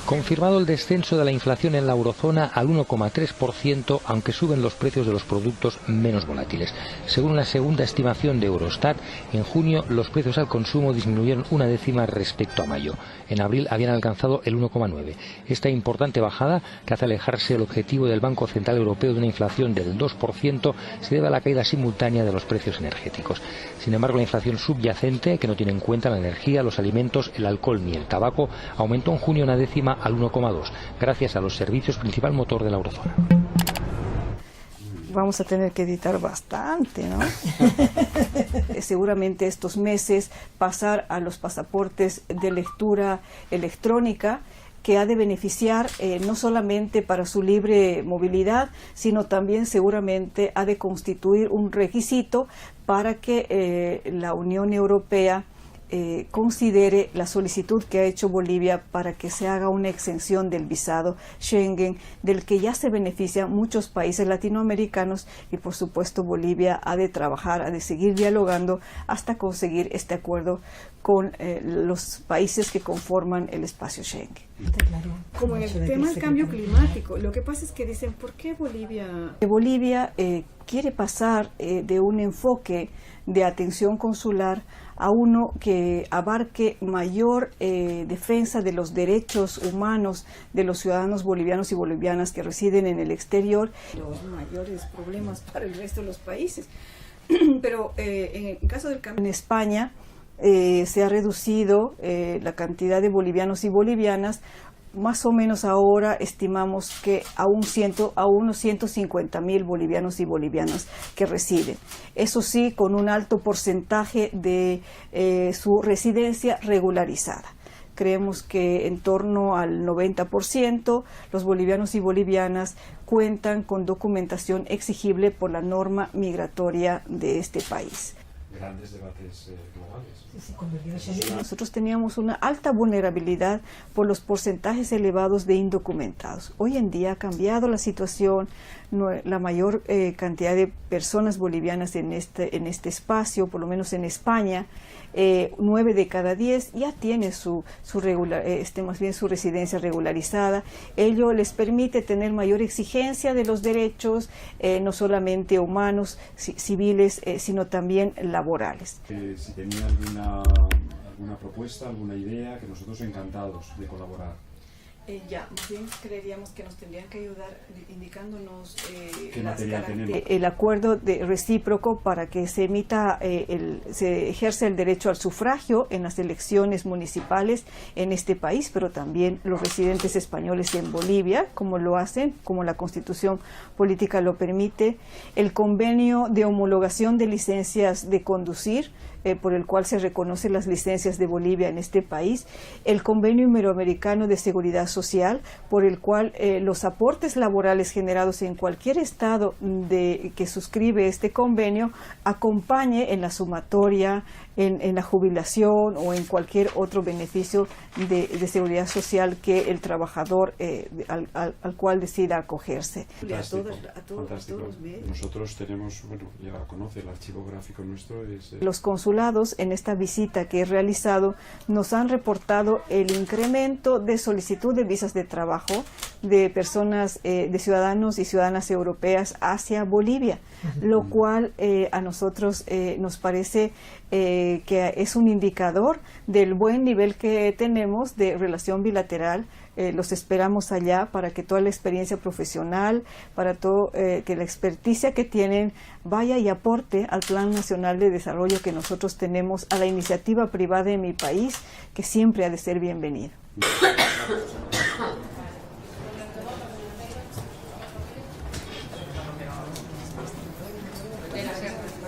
Confirmado el descenso de la inflación en la eurozona al 1,3%, aunque suben los precios de los productos menos volátiles. Según la segunda estimación de Eurostat, en junio los precios al consumo disminuyeron 0,1 respecto a mayo. En abril habían alcanzado el 1,9. Esta importante bajada, que hace alejarse el objetivo del Banco Central Europeo de una inflación del 2%, se debe a la caída simultánea de los precios energéticos. Sin embargo, la inflación subyacente, que no tiene en cuenta la energía, los alimentos, el alcohol ni el tabaco, aumentó en junio 0,1 al 1,2, gracias a los servicios, principal motor de la eurozona. Vamos a tener que editar bastante, ¿no? Seguramente estos meses pasar a los pasaportes de lectura electrónica, que ha de beneficiar no solamente para su libre movilidad, sino también seguramente ha de constituir un requisito para que la Unión Europea considere la solicitud que ha hecho Bolivia para que se haga una exención del visado Schengen, del que ya se benefician muchos países latinoamericanos, y por supuesto Bolivia ha de trabajar, ha de seguir dialogando hasta conseguir este acuerdo con los países que conforman el espacio Schengen. Como en el tema del cambio climático, lo que pasa es que dicen, ¿por qué Bolivia? Bolivia quiere pasar de un enfoque de atención consular a uno que abarque mayor defensa de los derechos humanos de los ciudadanos bolivianos y bolivianas que residen en el exterior. Los mayores problemas para el resto de los países. Pero en el caso del cambio... En España se ha reducido la cantidad de bolivianos y bolivianas. Más o menos ahora estimamos que a unos 150.000 bolivianos y bolivianas que residen. Eso sí, con un alto porcentaje de su residencia regularizada. Creemos que en torno al 90% los bolivianos y bolivianas cuentan con documentación exigible por la norma migratoria de este país. Grandes debates globales. Nosotros teníamos una alta vulnerabilidad por los porcentajes elevados de indocumentados. Hoy en día ha cambiado la situación. La mayor cantidad de personas bolivianas en este espacio, por lo menos en España, 9 de cada 10 ya tiene su residencia regularizada. Ello les permite tener mayor exigencia de los derechos, no solamente humanos, civiles, sino también laborales. Si tenía alguna propuesta, alguna idea, que nosotros encantados de colaborar. Más bien creeríamos que nos tendrían que ayudar indicándonos ¿qué material tenemos? El acuerdo recíproco para que se emita, se ejerce el derecho al sufragio en las elecciones municipales en este país, pero también los residentes españoles en Bolivia, como lo hacen, como la Constitución política lo permite. El convenio de homologación de licencias de conducir, por el cual se reconocen las licencias de Bolivia en este país, el Convenio Iberoamericano de Seguridad Social, por el cual los aportes laborales generados en cualquier estado que suscribe este convenio acompañe en la sumatoria, en la jubilación o en cualquier otro beneficio de seguridad social que el trabajador al cual decida acogerse. Fantástico, fantástico. Nosotros tenemos, ya conoce el archivo gráfico nuestro. Los consulados en esta visita que he realizado nos han reportado el incremento de solicitud de visas de trabajo de personas, de ciudadanos y ciudadanas europeas hacia Bolivia, lo cual a nosotros nos parece que es un indicador del buen nivel que tenemos de relación bilateral. Los esperamos allá para que toda la experiencia profesional, para todo, que la experticia que tienen vaya y aporte al Plan Nacional de Desarrollo que nosotros tenemos, a la iniciativa privada en mi país, que siempre ha de ser bienvenida.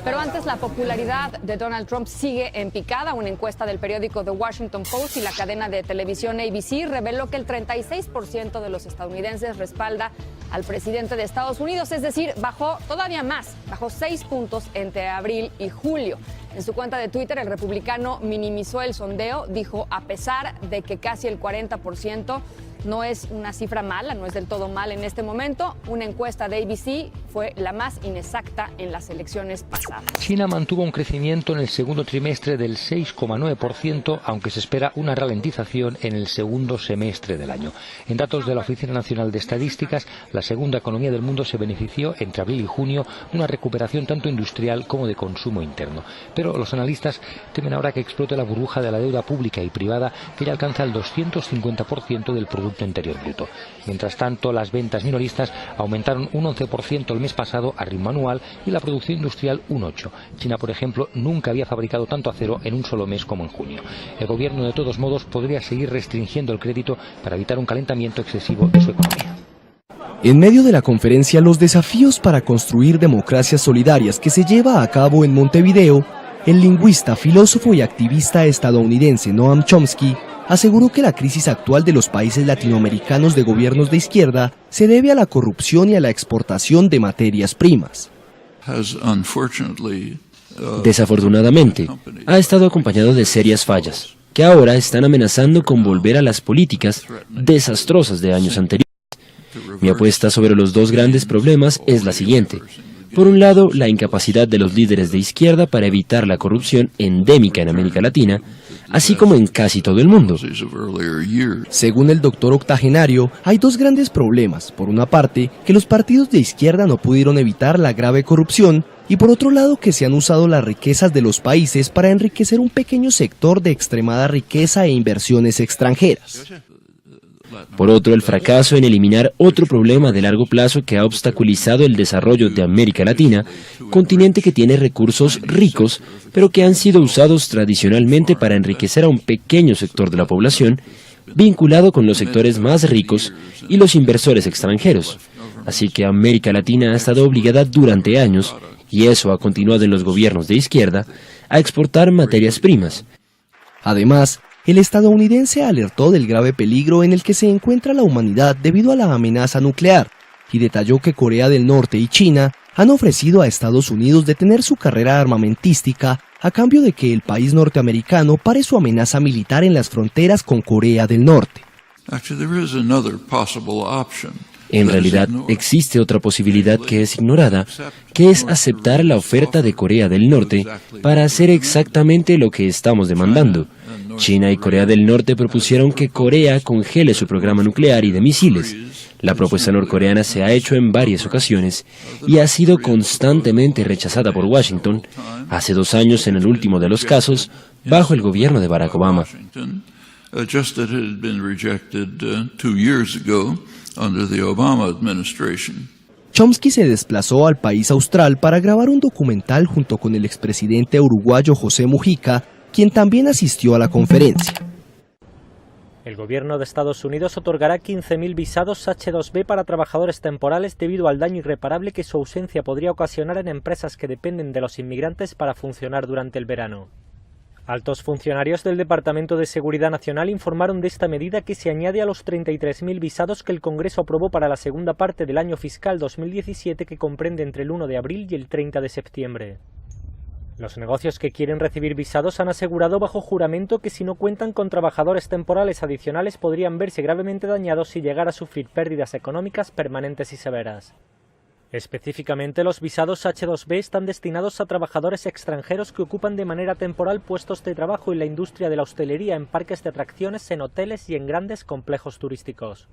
Pero antes, la popularidad de Donald Trump sigue en picada. Una encuesta del periódico The Washington Post y la cadena de televisión ABC reveló que el 36% de los estadounidenses respalda al presidente de Estados Unidos, es decir, bajó todavía más, bajó 6 puntos entre abril y julio. En su cuenta de Twitter, el republicano minimizó el sondeo, dijo, a pesar de que casi el 40% no es una cifra mala, no es del todo mal en este momento. Una encuesta de ABC fue la más inexacta en las elecciones pasadas. China mantuvo un crecimiento en el segundo trimestre del 6,9%, aunque se espera una ralentización en el segundo semestre del año. En datos de la Oficina Nacional de Estadísticas, la segunda economía del mundo se benefició entre abril y junio de una recuperación tanto industrial como de consumo interno. Pero los analistas temen ahora que explote la burbuja de la deuda pública y privada, que ya alcanza el 250% del Producto Interior Bruto. Mientras tanto, las ventas minoristas aumentaron un 11% el mes pasado a ritmo anual y la producción industrial un 8%. China, por ejemplo, nunca había fabricado tanto acero en un solo mes como en junio. El gobierno, de todos modos, podría seguir restringiendo el crédito para evitar un calentamiento excesivo de su economía. En medio de la conferencia Los desafíos para construir democracias solidarias, que se lleva a cabo en Montevideo, el lingüista, filósofo y activista estadounidense Noam Chomsky aseguró que la crisis actual de los países latinoamericanos de gobiernos de izquierda se debe a la corrupción y a la exportación de materias primas. Desafortunadamente, ha estado acompañado de serias fallas, que ahora están amenazando con volver a las políticas desastrosas de años anteriores. Mi apuesta sobre los dos grandes problemas es la siguiente. Por un lado, la incapacidad de los líderes de izquierda para evitar la corrupción endémica en América Latina, así como en casi todo el mundo. Según el doctor octogenario, hay dos grandes problemas. Por una parte, que los partidos de izquierda no pudieron evitar la grave corrupción, y por otro lado que se han usado las riquezas de los países para enriquecer un pequeño sector de extremada riqueza e inversiones extranjeras. Por otro, el fracaso en eliminar otro problema de largo plazo que ha obstaculizado el desarrollo de América Latina, continente que tiene recursos ricos, pero que han sido usados tradicionalmente para enriquecer a un pequeño sector de la población, vinculado con los sectores más ricos y los inversores extranjeros. Así que América Latina ha estado obligada durante años, y eso ha continuado en los gobiernos de izquierda, a exportar materias primas. Además, el estadounidense alertó del grave peligro en el que se encuentra la humanidad debido a la amenaza nuclear y detalló que Corea del Norte y China han ofrecido a Estados Unidos detener su carrera armamentística a cambio de que el país norteamericano pare su amenaza militar en las fronteras con Corea del Norte. En realidad, existe otra posibilidad que es ignorada, que es aceptar la oferta de Corea del Norte para hacer exactamente lo que estamos demandando. China y Corea del Norte propusieron que Corea congele su programa nuclear y de misiles. La propuesta norcoreana se ha hecho en varias ocasiones y ha sido constantemente rechazada por Washington, hace 2 años en el último de los casos, bajo el gobierno de Barack Obama. Chomsky se desplazó al país austral para grabar un documental junto con el expresidente uruguayo José Mujica, quien también asistió a la conferencia. El gobierno de Estados Unidos otorgará 15.000 visados H-2B para trabajadores temporales debido al daño irreparable que su ausencia podría ocasionar en empresas que dependen de los inmigrantes para funcionar durante el verano. Altos funcionarios del Departamento de Seguridad Nacional informaron de esta medida, que se añade a los 33.000 visados que el Congreso aprobó para la segunda parte del año fiscal 2017, que comprende entre el 1 de abril y el 30 de septiembre. Los negocios que quieren recibir visados han asegurado bajo juramento que si no cuentan con trabajadores temporales adicionales podrían verse gravemente dañados y llegar a sufrir pérdidas económicas permanentes y severas. Específicamente, los visados H-2B están destinados a trabajadores extranjeros que ocupan de manera temporal puestos de trabajo en la industria de la hostelería, en parques de atracciones, en hoteles y en grandes complejos turísticos.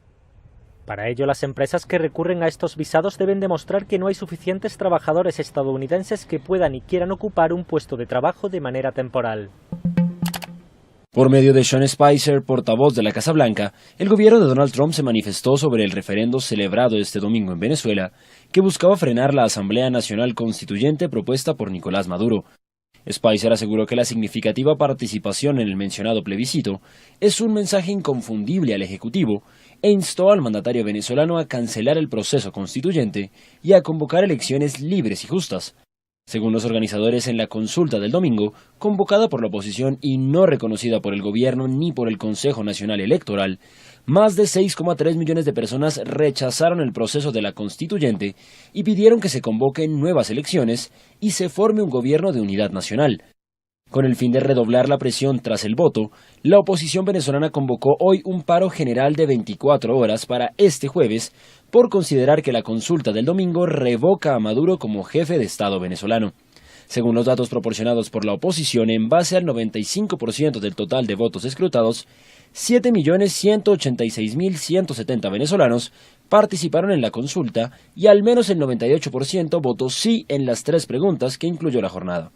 Para ello, las empresas que recurren a estos visados deben demostrar que no hay suficientes trabajadores estadounidenses que puedan y quieran ocupar un puesto de trabajo de manera temporal. Por medio de Sean Spicer, portavoz de la Casa Blanca, el gobierno de Donald Trump se manifestó sobre el referendo celebrado este domingo en Venezuela, que buscaba frenar la Asamblea Nacional Constituyente propuesta por Nicolás Maduro. Spicer aseguró que la significativa participación en el mencionado plebiscito es un mensaje inconfundible al Ejecutivo e instó al mandatario venezolano a cancelar el proceso constituyente y a convocar elecciones libres y justas. Según los organizadores, en la consulta del domingo, convocada por la oposición y no reconocida por el gobierno ni por el Consejo Nacional Electoral, más de 6,3 millones de personas rechazaron el proceso de la constituyente y pidieron que se convoquen nuevas elecciones y se forme un gobierno de unidad nacional. Con el fin de redoblar la presión tras el voto, la oposición venezolana convocó hoy un paro general de 24 horas para este jueves por considerar que la consulta del domingo revoca a Maduro como jefe de Estado venezolano. Según los datos proporcionados por la oposición, en base al 95% del total de votos escrutados, 7.186.170 venezolanos participaron en la consulta y al menos el 98% votó sí en las 3 preguntas que incluyó la jornada.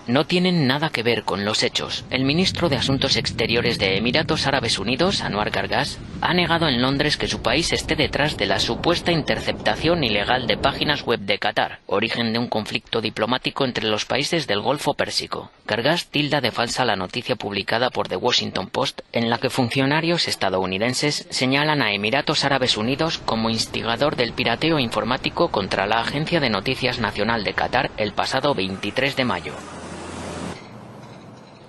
No tienen nada que ver con los hechos. El ministro de Asuntos Exteriores de Emiratos Árabes Unidos, Anwar Gargash, ha negado en Londres que su país esté detrás de la supuesta interceptación ilegal de páginas web de Qatar, origen de un conflicto diplomático entre los países del Golfo Pérsico. Gargash tilda de falsa la noticia publicada por The Washington Post, en la que funcionarios estadounidenses señalan a Emiratos Árabes Unidos como instigador del pirateo informático contra la Agencia de Noticias Nacional de Qatar el pasado 23 de mayo.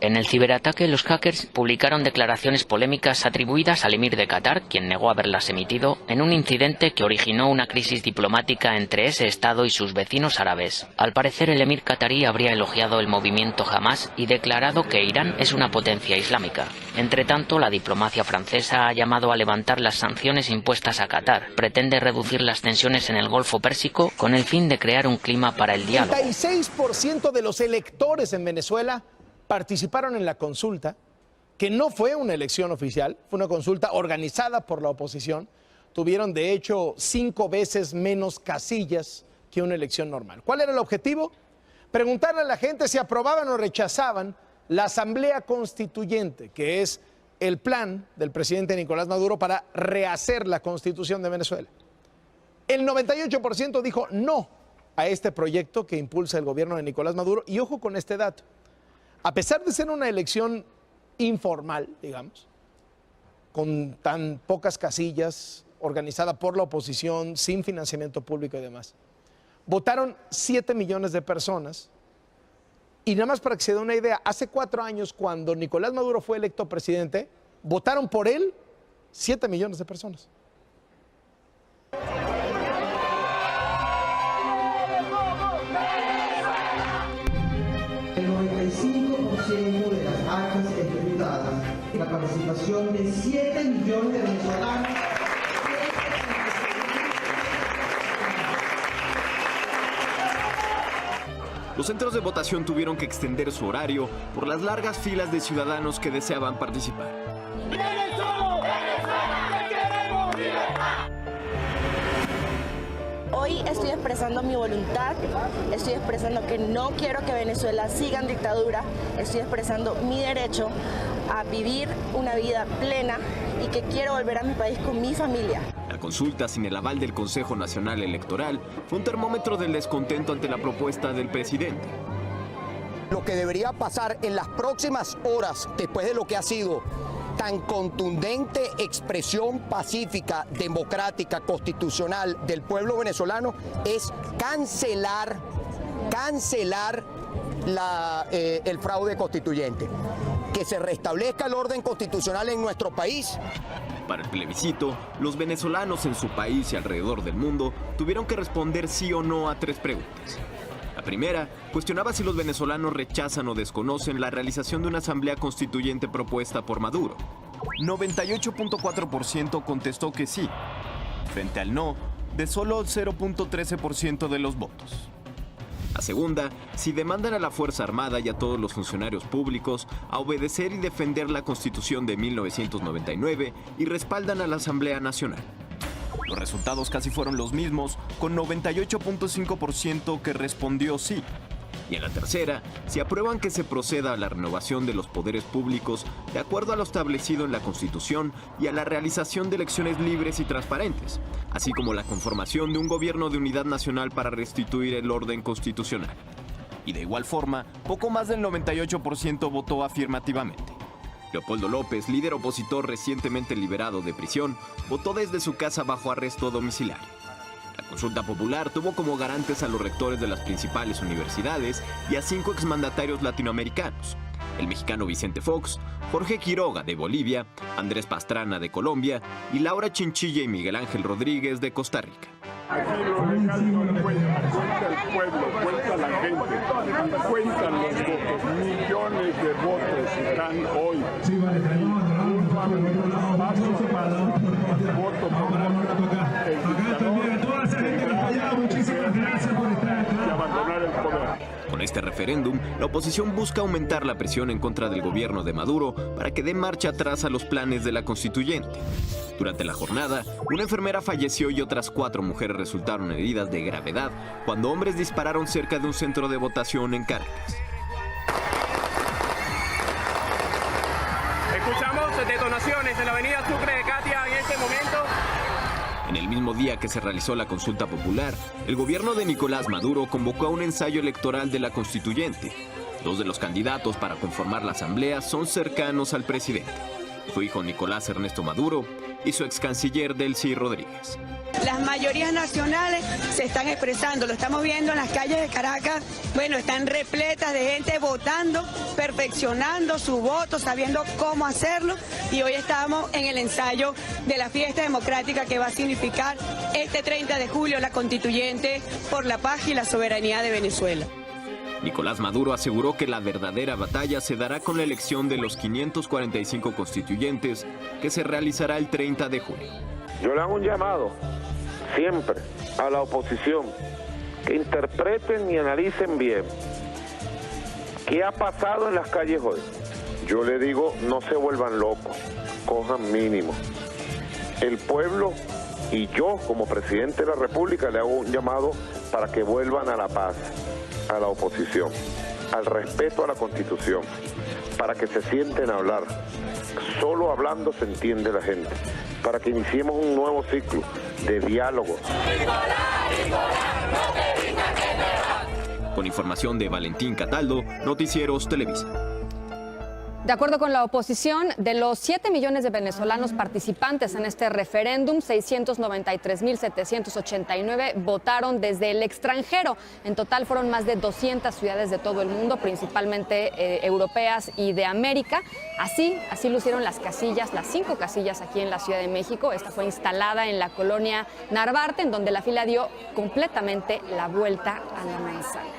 En el ciberataque, los hackers publicaron declaraciones polémicas atribuidas al emir de Qatar, quien negó haberlas emitido, en un incidente que originó una crisis diplomática entre ese estado y sus vecinos árabes. Al parecer, el emir qatarí habría elogiado el movimiento Hamas y declarado que Irán es una potencia islámica. Entretanto, la diplomacia francesa ha llamado a levantar las sanciones impuestas a Qatar. Pretende reducir las tensiones en el Golfo Pérsico con el fin de crear un clima para el diálogo. 36% de los electores en Venezuela participaron en la consulta, que no fue una elección oficial, fue una consulta organizada por la oposición. Tuvieron, de hecho, 5 veces menos casillas que una elección normal. ¿Cuál era el objetivo? Preguntarle a la gente si aprobaban o rechazaban la Asamblea Constituyente, que es el plan del presidente Nicolás Maduro para rehacer la Constitución de Venezuela. El 98% dijo no a este proyecto que impulsa el gobierno de Nicolás Maduro. Y ojo con este dato. A pesar de ser una elección informal, digamos, con tan pocas casillas, organizada por la oposición, sin financiamiento público y demás, votaron 7 millones de personas. Y nada más para que se dé una idea, hace 4 años, cuando Nicolás Maduro fue electo presidente, votaron por él 7 millones de personas. De las actas ejecutadas, la participación de 7 millones de venezolanos. Los centros de votación tuvieron que extender su horario por las largas filas de ciudadanos que deseaban participar. Hoy estoy expresando mi voluntad, estoy expresando que no quiero que Venezuela siga en dictadura, estoy expresando mi derecho a vivir una vida plena y que quiero volver a mi país con mi familia. La consulta sin el aval del Consejo Nacional Electoral fue un termómetro del descontento ante la propuesta del presidente. Lo que debería pasar en las próximas horas, después de lo que ha sido tan contundente expresión pacífica, democrática, constitucional del pueblo venezolano, es cancelar el fraude constituyente. Que se restablezca el orden constitucional en nuestro país. Para el plebiscito, los venezolanos en su país y alrededor del mundo tuvieron que responder sí o no a 3 preguntas. La primera cuestionaba si los venezolanos rechazan o desconocen la realización de una asamblea constituyente propuesta por Maduro. 98.4% contestó que sí, frente al no de solo 0.13% de los votos. La segunda, si demandan a la Fuerza Armada y a todos los funcionarios públicos a obedecer y defender la Constitución de 1999 y respaldan a la Asamblea Nacional. Los resultados casi fueron los mismos, con 98.5% que respondió sí. Y en la tercera, si aprueban que se proceda a la renovación de los poderes públicos de acuerdo a lo establecido en la Constitución y a la realización de elecciones libres y transparentes, así como la conformación de un gobierno de unidad nacional para restituir el orden constitucional. Y de igual forma, poco más del 98% votó afirmativamente. Leopoldo López, líder opositor recientemente liberado de prisión, votó desde su casa bajo arresto domiciliario. La consulta popular tuvo como garantes a los rectores de las principales universidades y a 5 exmandatarios latinoamericanos: el mexicano Vicente Fox, Jorge Quiroga de Bolivia, Andrés Pastrana de Colombia y Laura Chinchilla y Miguel Ángel Rodríguez de Costa Rica. Aquí lo legal no cuenta, cuenta el pueblo, cuenta la gente, cuentan los votos, millones de votos están hoy. Paso a paso, voto por voto, el dictador tendrá que abandonar el poder. Con este referéndum, la oposición busca aumentar la presión en contra del gobierno de Maduro para que dé marcha atrás a los planes de la constituyente. Durante la jornada, una enfermera falleció y otras 4 mujeres resultaron heridas de gravedad cuando hombres dispararon cerca de un centro de votación en Caracas. Escuchamos detonaciones en la avenida Sucre de Catia en este momento. En el mismo día que se realizó la consulta popular, el gobierno de Nicolás Maduro convocó a un ensayo electoral de la constituyente. 2 de los candidatos para conformar la asamblea son cercanos al presidente: su hijo Nicolás Ernesto Maduro y su ex canciller Delcy Rodríguez. Las mayorías nacionales se están expresando, lo estamos viendo en las calles de Caracas, bueno, están repletas de gente votando, perfeccionando su voto, sabiendo cómo hacerlo, y hoy estamos en el ensayo de la fiesta democrática que va a significar este 30 de julio la constituyente por la paz y la soberanía de Venezuela. Nicolás Maduro aseguró que la verdadera batalla se dará con la elección de los 545 constituyentes que se realizará el 30 de julio. Yo le hago un llamado siempre a la oposición que interpreten y analicen bien qué ha pasado en las calles hoy. Yo le digo, no se vuelvan locos, cojan mínimo. El pueblo y yo como presidente de la República le hago un llamado para que vuelvan a la paz, a la oposición, al respeto a la Constitución, para que se sienten a hablar. Solo hablando se entiende la gente, para que iniciemos un nuevo ciclo de diálogo. Con información de Valentín Cataldo, Noticieros Televisa. De acuerdo con la oposición, de los 7 millones de venezolanos participantes en este referéndum, 693.789 votaron desde el extranjero. En total fueron más de 200 ciudades de todo el mundo, principalmente europeas y de América. Así lucieron las casillas, las 5 casillas aquí en la Ciudad de México. Esta fue instalada en la colonia Narvarte, en donde la fila dio completamente la vuelta a la manzana.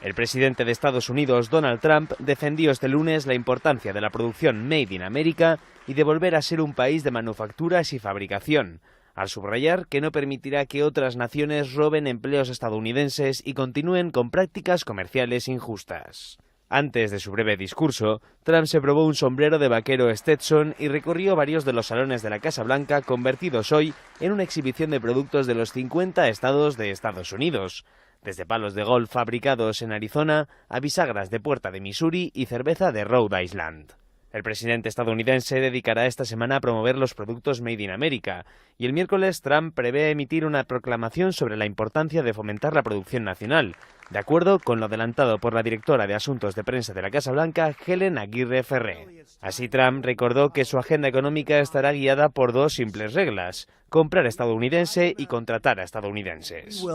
El presidente de Estados Unidos, Donald Trump, defendió este lunes la importancia de la producción Made in America y de volver a ser un país de manufacturas y fabricación, al subrayar que no permitirá que otras naciones roben empleos estadounidenses y continúen con prácticas comerciales injustas. Antes de su breve discurso, Trump se probó un sombrero de vaquero Stetson y recorrió varios de los salones de la Casa Blanca, convertidos hoy en una exhibición de productos de los 50 estados de Estados Unidos, desde palos de golf fabricados en Arizona a bisagras de Puerta de Missouri y cerveza de Rhode Island. El presidente estadounidense dedicará esta semana a promover los productos Made in America, y el miércoles Trump prevé emitir una proclamación sobre la importancia de fomentar la producción nacional, de acuerdo con lo adelantado por la directora de Asuntos de Prensa de la Casa Blanca, Helen Aguirre Ferré. Así, Trump recordó que su agenda económica estará guiada por 2 simples reglas: comprar estadounidense y contratar a estadounidenses.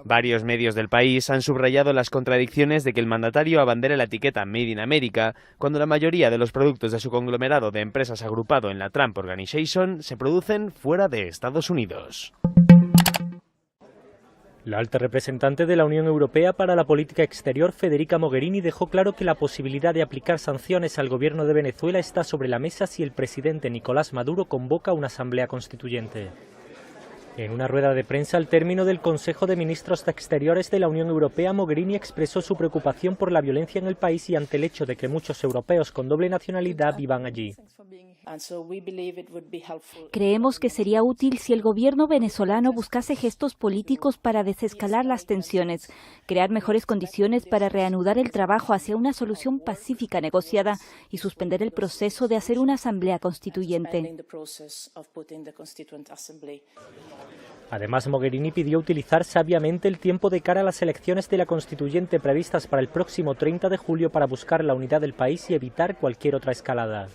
Varios medios del país han subrayado las contradicciones de que el mandatario abandere la etiqueta Made in America cuando la mayoría de los productos de su conglomerado de empresas agrupado en la Trump Organization se producen fuera de Estados Unidos. La alta representante de la Unión Europea para la Política Exterior, Federica Mogherini, dejó claro que la posibilidad de aplicar sanciones al gobierno de Venezuela está sobre la mesa si el presidente Nicolás Maduro convoca una asamblea constituyente. En una rueda de prensa al término del Consejo de Ministros de Exteriores de la Unión Europea, Mogherini expresó su preocupación por la violencia en el país y ante el hecho de que muchos europeos con doble nacionalidad vivan allí. Creemos que sería útil si el gobierno venezolano buscase gestos políticos para desescalar las tensiones, crear mejores condiciones para reanudar el trabajo hacia una solución pacífica negociada y suspender el proceso de hacer una asamblea constituyente. Además, Mogherini pidió utilizar sabiamente el tiempo de cara a las elecciones de la constituyente previstas para el próximo 30 de julio para buscar la unidad del país y evitar cualquier otra escalada.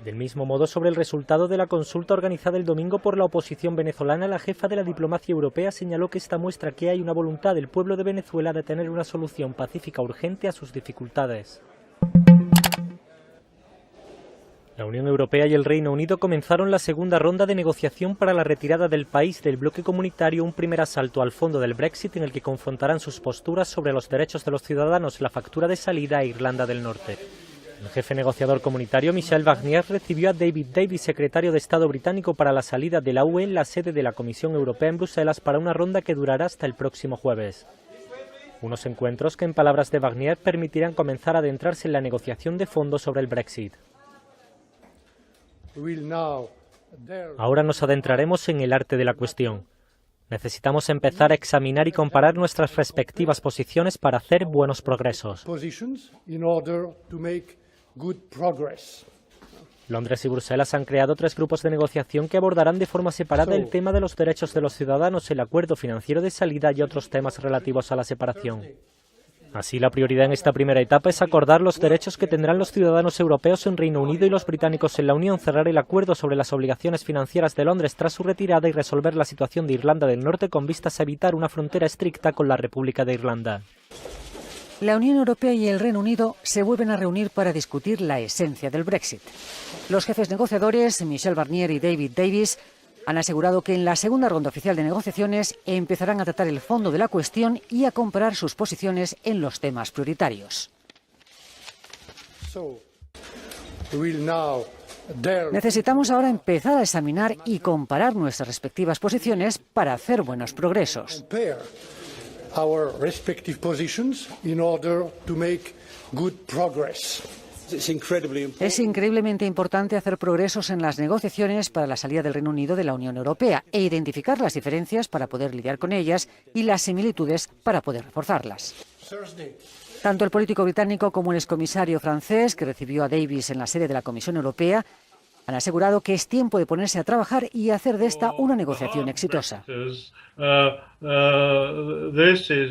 Del mismo modo, sobre el resultado de la consulta organizada el domingo por la oposición venezolana, la jefa de la diplomacia europea señaló que esta muestra que hay una voluntad del pueblo de Venezuela de tener una solución pacífica urgente a sus dificultades. La Unión Europea y el Reino Unido comenzaron la segunda ronda de negociación para la retirada del país del bloque comunitario, un primer asalto al fondo del Brexit en el que confrontarán sus posturas sobre los derechos de los ciudadanos, la factura de salida a Irlanda del Norte. El jefe negociador comunitario, Michel Barnier, recibió a David Davis, secretario de Estado británico para la salida de la UE, en la sede de la Comisión Europea en Bruselas para una ronda que durará hasta el próximo jueves. Unos encuentros que, en palabras de Barnier, permitirán comenzar a adentrarse en la negociación de fondo sobre el Brexit. Ahora nos adentraremos en el arte de la cuestión. Necesitamos empezar a examinar y comparar nuestras respectivas posiciones para hacer buenos progresos. Londres y Bruselas han creado 3 grupos de negociación que abordarán de forma separada el tema de los derechos de los ciudadanos, el acuerdo financiero de salida y otros temas relativos a la separación. Así, la prioridad en esta primera etapa es acordar los derechos que tendrán los ciudadanos europeos en Reino Unido y los británicos en la Unión, cerrar el acuerdo sobre las obligaciones financieras de Londres tras su retirada y resolver la situación de Irlanda del Norte con vistas a evitar una frontera estricta con la República de Irlanda. La Unión Europea y el Reino Unido se vuelven a reunir para discutir la esencia del Brexit. Los jefes negociadores, Michel Barnier y David Davis, han asegurado que en la segunda ronda oficial de negociaciones empezarán a tratar el fondo de la cuestión y a comparar sus posiciones en los temas prioritarios. Necesitamos ahora empezar a examinar y comparar nuestras respectivas posiciones para hacer buenos progresos. Es increíblemente importante hacer progresos en las negociaciones para la salida del Reino Unido de la Unión Europea e identificar las diferencias para poder lidiar con ellas y las similitudes para poder reforzarlas. Tanto el político británico como el excomisario francés, que recibió a Davis en la sede de la Comisión Europea, han asegurado que es tiempo de ponerse a trabajar y hacer de esta una negociación exitosa.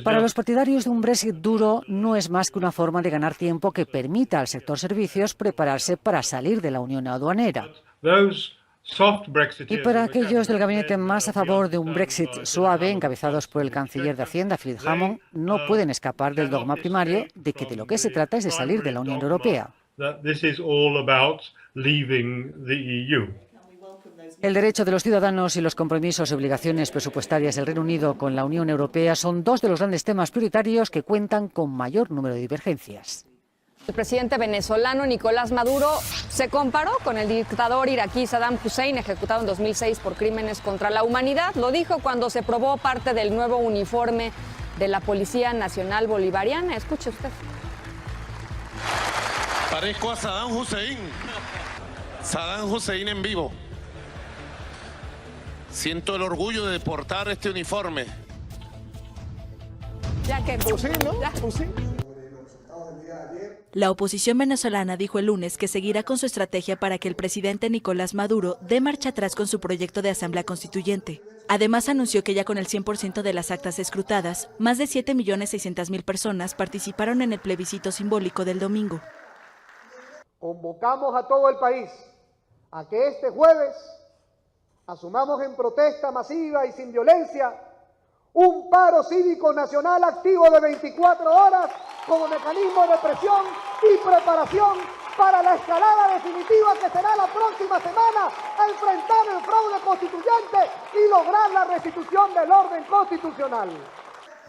Para los partidarios de un Brexit duro no es más que una forma de ganar tiempo que permita al sector servicios prepararse para salir de la unión aduanera. Y para aquellos del gabinete más a favor de un Brexit suave, encabezados por el canciller de Hacienda, Philip Hammond, no pueden escapar del dogma primario de que de lo que se trata es de salir de la Unión Europea. El derecho de los ciudadanos y los compromisos y obligaciones presupuestarias del Reino Unido con la Unión Europea son 2 de los grandes temas prioritarios que cuentan con mayor número de divergencias. El presidente venezolano Nicolás Maduro se comparó con el dictador iraquí Saddam Hussein, ejecutado en 2006 por crímenes contra la humanidad. Lo dijo cuando se probó parte del nuevo uniforme de la Policía Nacional Bolivariana. Escuche usted. Parezco a Saddam Hussein. Saddam Hussein en vivo. Siento el orgullo de portar este uniforme. Ya que La oposición venezolana dijo el lunes que seguirá con su estrategia para que el presidente Nicolás Maduro dé marcha atrás con su proyecto de asamblea constituyente. Además, anunció que ya con el 100% de las actas escrutadas, más de 7.600.000 personas participaron en el plebiscito simbólico del domingo. Convocamos a todo el país a que este jueves asumamos en protesta masiva y sin violencia un paro cívico nacional activo de 24 horas como mecanismo de presión y preparación para la escalada definitiva que será la próxima semana a enfrentar el fraude constituyente y lograr la restitución del orden constitucional.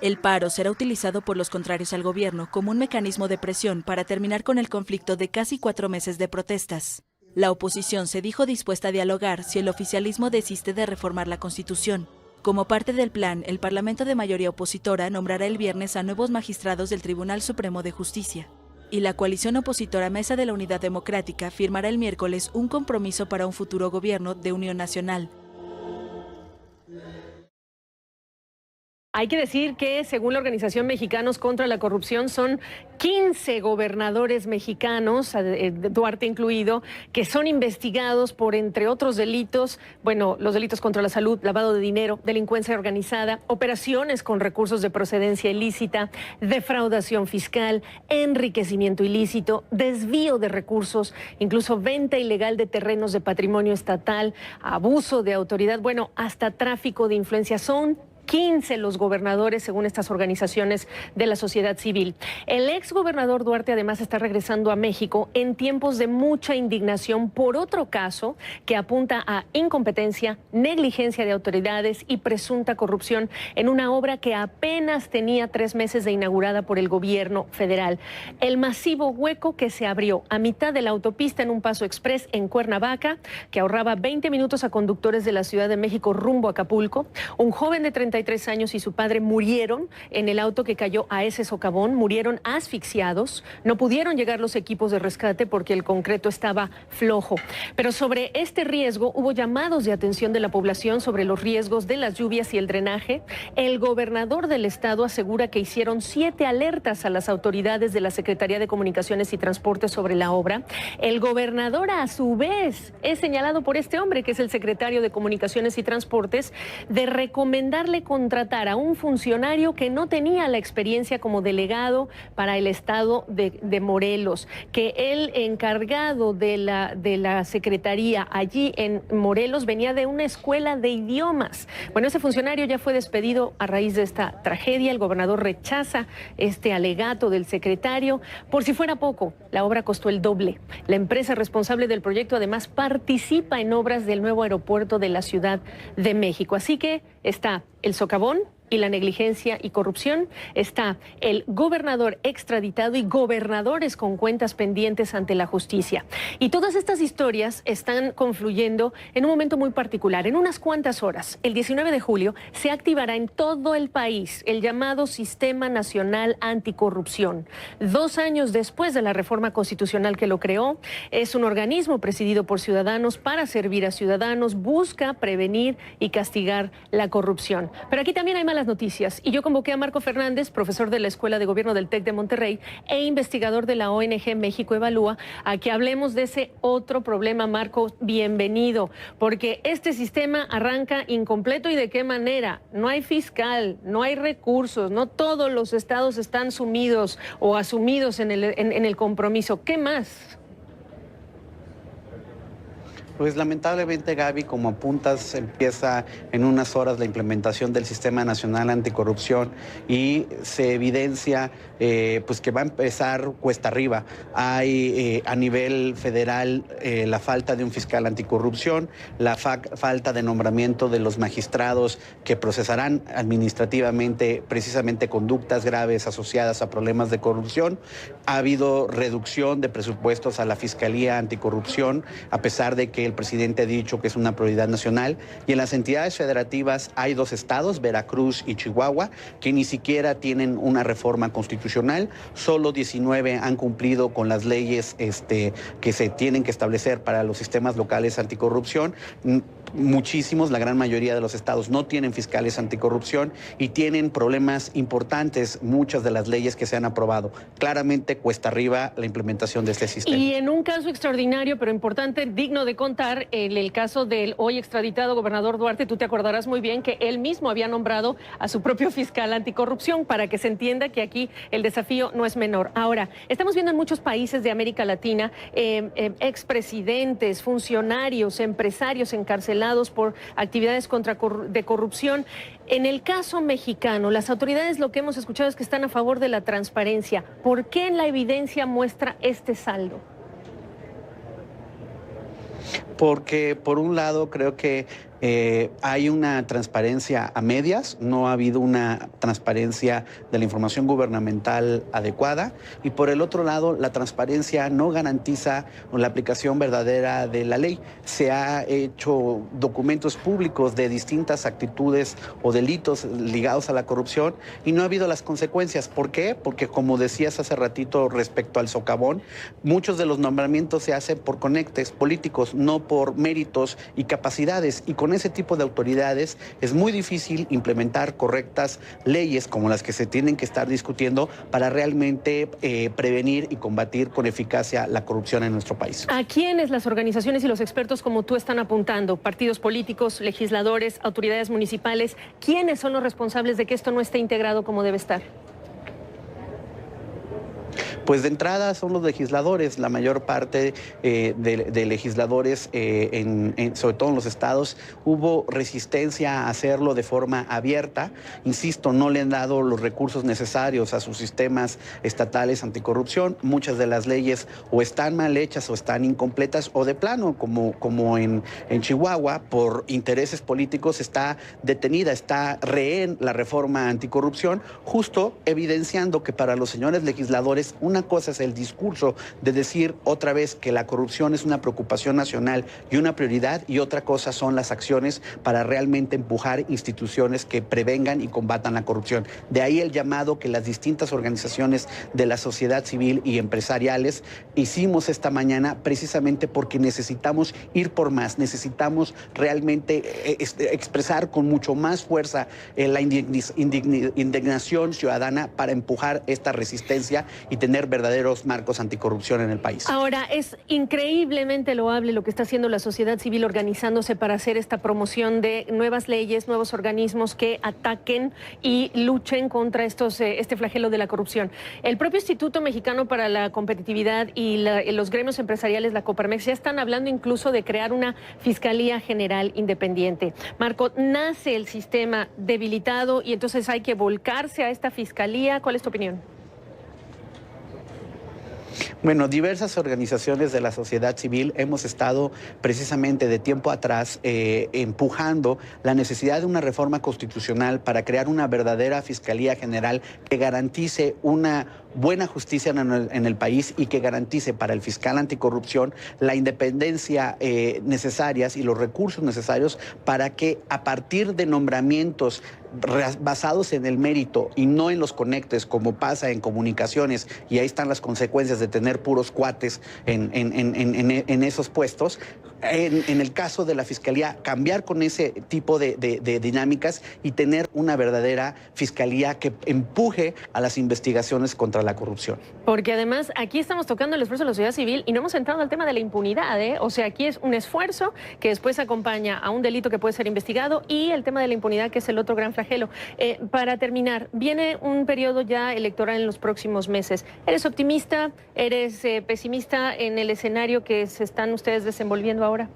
El paro será utilizado por los contrarios al gobierno como un mecanismo de presión para terminar con el conflicto de casi 4 meses de protestas. La oposición se dijo dispuesta a dialogar si el oficialismo desiste de reformar la Constitución. Como parte del plan, el Parlamento de mayoría opositora nombrará el viernes a nuevos magistrados del Tribunal Supremo de Justicia. Y la coalición opositora Mesa de la Unidad Democrática firmará el miércoles un compromiso para un futuro gobierno de unión nacional. Hay que decir que, según la organización Mexicanos contra la Corrupción, son 15 gobernadores mexicanos, Duarte incluido, que son investigados por, entre otros delitos, los delitos contra la salud, lavado de dinero, delincuencia organizada, operaciones con recursos de procedencia ilícita, defraudación fiscal, enriquecimiento ilícito, desvío de recursos, incluso venta ilegal de terrenos de patrimonio estatal, abuso de autoridad, hasta tráfico de influencia. Son 15 los gobernadores, según estas organizaciones de la sociedad civil. El exgobernador Duarte además está regresando a México en tiempos de mucha indignación por otro caso que apunta a incompetencia, negligencia de autoridades y presunta corrupción en una obra que apenas tenía 3 meses de inaugurada por el gobierno federal. El masivo hueco que se abrió a mitad de la autopista en un paso express en Cuernavaca, que ahorraba 20 minutos a conductores de la Ciudad de México rumbo a Acapulco. Un joven de 33 años y su padre murieron en el auto que cayó a ese socavón, murieron asfixiados. No pudieron llegar los equipos de rescate porque el concreto estaba flojo. Pero sobre este riesgo hubo llamados de atención de la población sobre los riesgos de las lluvias y el drenaje. El gobernador del estado asegura que hicieron 7 alertas a las autoridades de la Secretaría de Comunicaciones y Transportes sobre la obra. El gobernador, a su vez, es señalado por este hombre, que es el secretario de Comunicaciones y Transportes, de recomendarle contratar a un funcionario que no tenía la experiencia como delegado para el estado de Morelos, que el encargado de la secretaría allí en Morelos venía de una escuela de idiomas. Bueno, ese funcionario ya fue despedido a raíz de esta tragedia. El gobernador rechaza este alegato del secretario. Por si fuera poco, la obra costó el doble. La empresa responsable del proyecto además participa en obras del nuevo aeropuerto de la Ciudad de México. Así que está el socavón y la negligencia y corrupción, está el gobernador extraditado y gobernadores con cuentas pendientes ante la justicia. Y todas estas historias están confluyendo en un momento muy particular. En unas cuantas horas, el 19 de julio, se activará en todo el país el llamado Sistema Nacional Anticorrupción. 2 años después de la reforma constitucional que lo creó, es un organismo presidido por ciudadanos para servir a ciudadanos, busca prevenir y castigar la corrupción. Pero aquí también hay malas noticias y yo convoqué a Marco Fernández, profesor de la Escuela de Gobierno del TEC de Monterrey e investigador de la ONG México Evalúa, a que hablemos de ese otro problema. Marco, bienvenido, porque este sistema arranca incompleto. ¿Y de qué manera? No hay fiscal, no hay recursos, no todos los estados están sumidos o asumidos en el compromiso. ¿Qué más? Pues lamentablemente, Gaby, como apuntas, empieza en unas horas la implementación del Sistema Nacional Anticorrupción y se evidencia pues que va a empezar cuesta arriba. Hay a nivel federal la falta de un fiscal anticorrupción, la falta de nombramiento de los magistrados que procesarán administrativamente precisamente conductas graves asociadas a problemas de corrupción. Ha habido reducción de presupuestos a la Fiscalía Anticorrupción, a pesar de que el presidente ha dicho que es una prioridad nacional. Y en las entidades federativas hay 2 estados, Veracruz y Chihuahua, que ni siquiera tienen una reforma constitucional. Solo 19 han cumplido con las leyes que se tienen que establecer para los sistemas locales anticorrupción. Muchísimos, la gran mayoría de los estados no tienen fiscales anticorrupción y tienen problemas importantes, muchas de las leyes que se han aprobado. Claramente cuesta arriba la implementación de este sistema. Y en un caso extraordinario, pero importante, digno de contar, el caso del hoy extraditado gobernador Duarte, tú te acordarás muy bien que él mismo había nombrado a su propio fiscal anticorrupción, para que se entienda que aquí el desafío no es menor. Ahora, estamos viendo en muchos países de América Latina expresidentes, funcionarios, empresarios encarcelados por actividades de corrupción. En el caso mexicano, las autoridades, lo que hemos escuchado es que están a favor de la transparencia. ¿Por qué la evidencia muestra este saldo? Porque, por un lado, creo que hay una transparencia a medias, no ha habido una transparencia de la información gubernamental adecuada, y por el otro lado, la transparencia no garantiza la aplicación verdadera de la ley. Se ha hecho documentos públicos de distintas actitudes o delitos ligados a la corrupción y no ha habido las consecuencias. ¿Por qué? Porque, como decías hace ratito respecto al socavón, muchos de los nombramientos se hacen por conectes políticos, no por méritos y capacidades, y con ese tipo de autoridades es muy difícil implementar correctas leyes como las que se tienen que estar discutiendo para realmente prevenir y combatir con eficacia la corrupción en nuestro país. ¿A quiénes las organizaciones y los expertos como tú están apuntando? Partidos políticos, legisladores, autoridades municipales. ¿Quiénes son los responsables de que esto no esté integrado como debe estar? Pues de entrada son los legisladores, la mayor parte de legisladores, sobre todo en los estados, hubo resistencia a hacerlo de forma abierta. Insisto, no le han dado los recursos necesarios a sus sistemas estatales anticorrupción. Muchas de las leyes o están mal hechas o están incompletas o de plano, como en Chihuahua, por intereses políticos está detenida, está rehén la reforma anticorrupción, justo evidenciando que para los señores legisladores una cosa es el discurso de decir otra vez que la corrupción es una preocupación nacional y una prioridad, y otra cosa son las acciones para realmente empujar instituciones que prevengan y combatan la corrupción. De ahí el llamado que las distintas organizaciones de la sociedad civil y empresariales hicimos esta mañana, precisamente porque necesitamos ir por más, necesitamos realmente expresar con mucho más fuerza la indignación ciudadana para empujar esta resistencia y tener verdaderos marcos anticorrupción en el país. Ahora, es increíblemente loable lo que está haciendo la sociedad civil organizándose para hacer esta promoción de nuevas leyes, nuevos organismos que ataquen y luchen contra este flagelo de la corrupción. El propio Instituto Mexicano para la Competitividad y los gremios empresariales, la Coparmex, ya están hablando incluso de crear una Fiscalía General independiente. Marco, nace el sistema debilitado y entonces hay que volcarse a esta fiscalía. ¿Cuál es tu opinión? Bueno, diversas organizaciones de la sociedad civil hemos estado precisamente de tiempo atrás empujando la necesidad de una reforma constitucional para crear una verdadera Fiscalía General que garantice una buena justicia en el país y que garantice para el fiscal anticorrupción la independencia necesarias y los recursos necesarios para que a partir de nombramientos basados en el mérito y no en los conectes, como pasa en comunicaciones, y ahí están las consecuencias de tener puros cuates en esos puestos. En el caso de la Fiscalía, cambiar con ese tipo de dinámicas y tener una verdadera Fiscalía que empuje a las investigaciones contra la corrupción. Porque además aquí estamos tocando el esfuerzo de la sociedad civil y no hemos entrado al tema de la impunidad, ¿eh? O sea, aquí es un esfuerzo que después acompaña a un delito que puede ser investigado y el tema de la impunidad, que es el otro gran flagelo. Para terminar, viene un periodo ya electoral en los próximos meses. ¿Eres optimista? ¿Eres pesimista en el escenario que se están ustedes desenvolviendo ahora?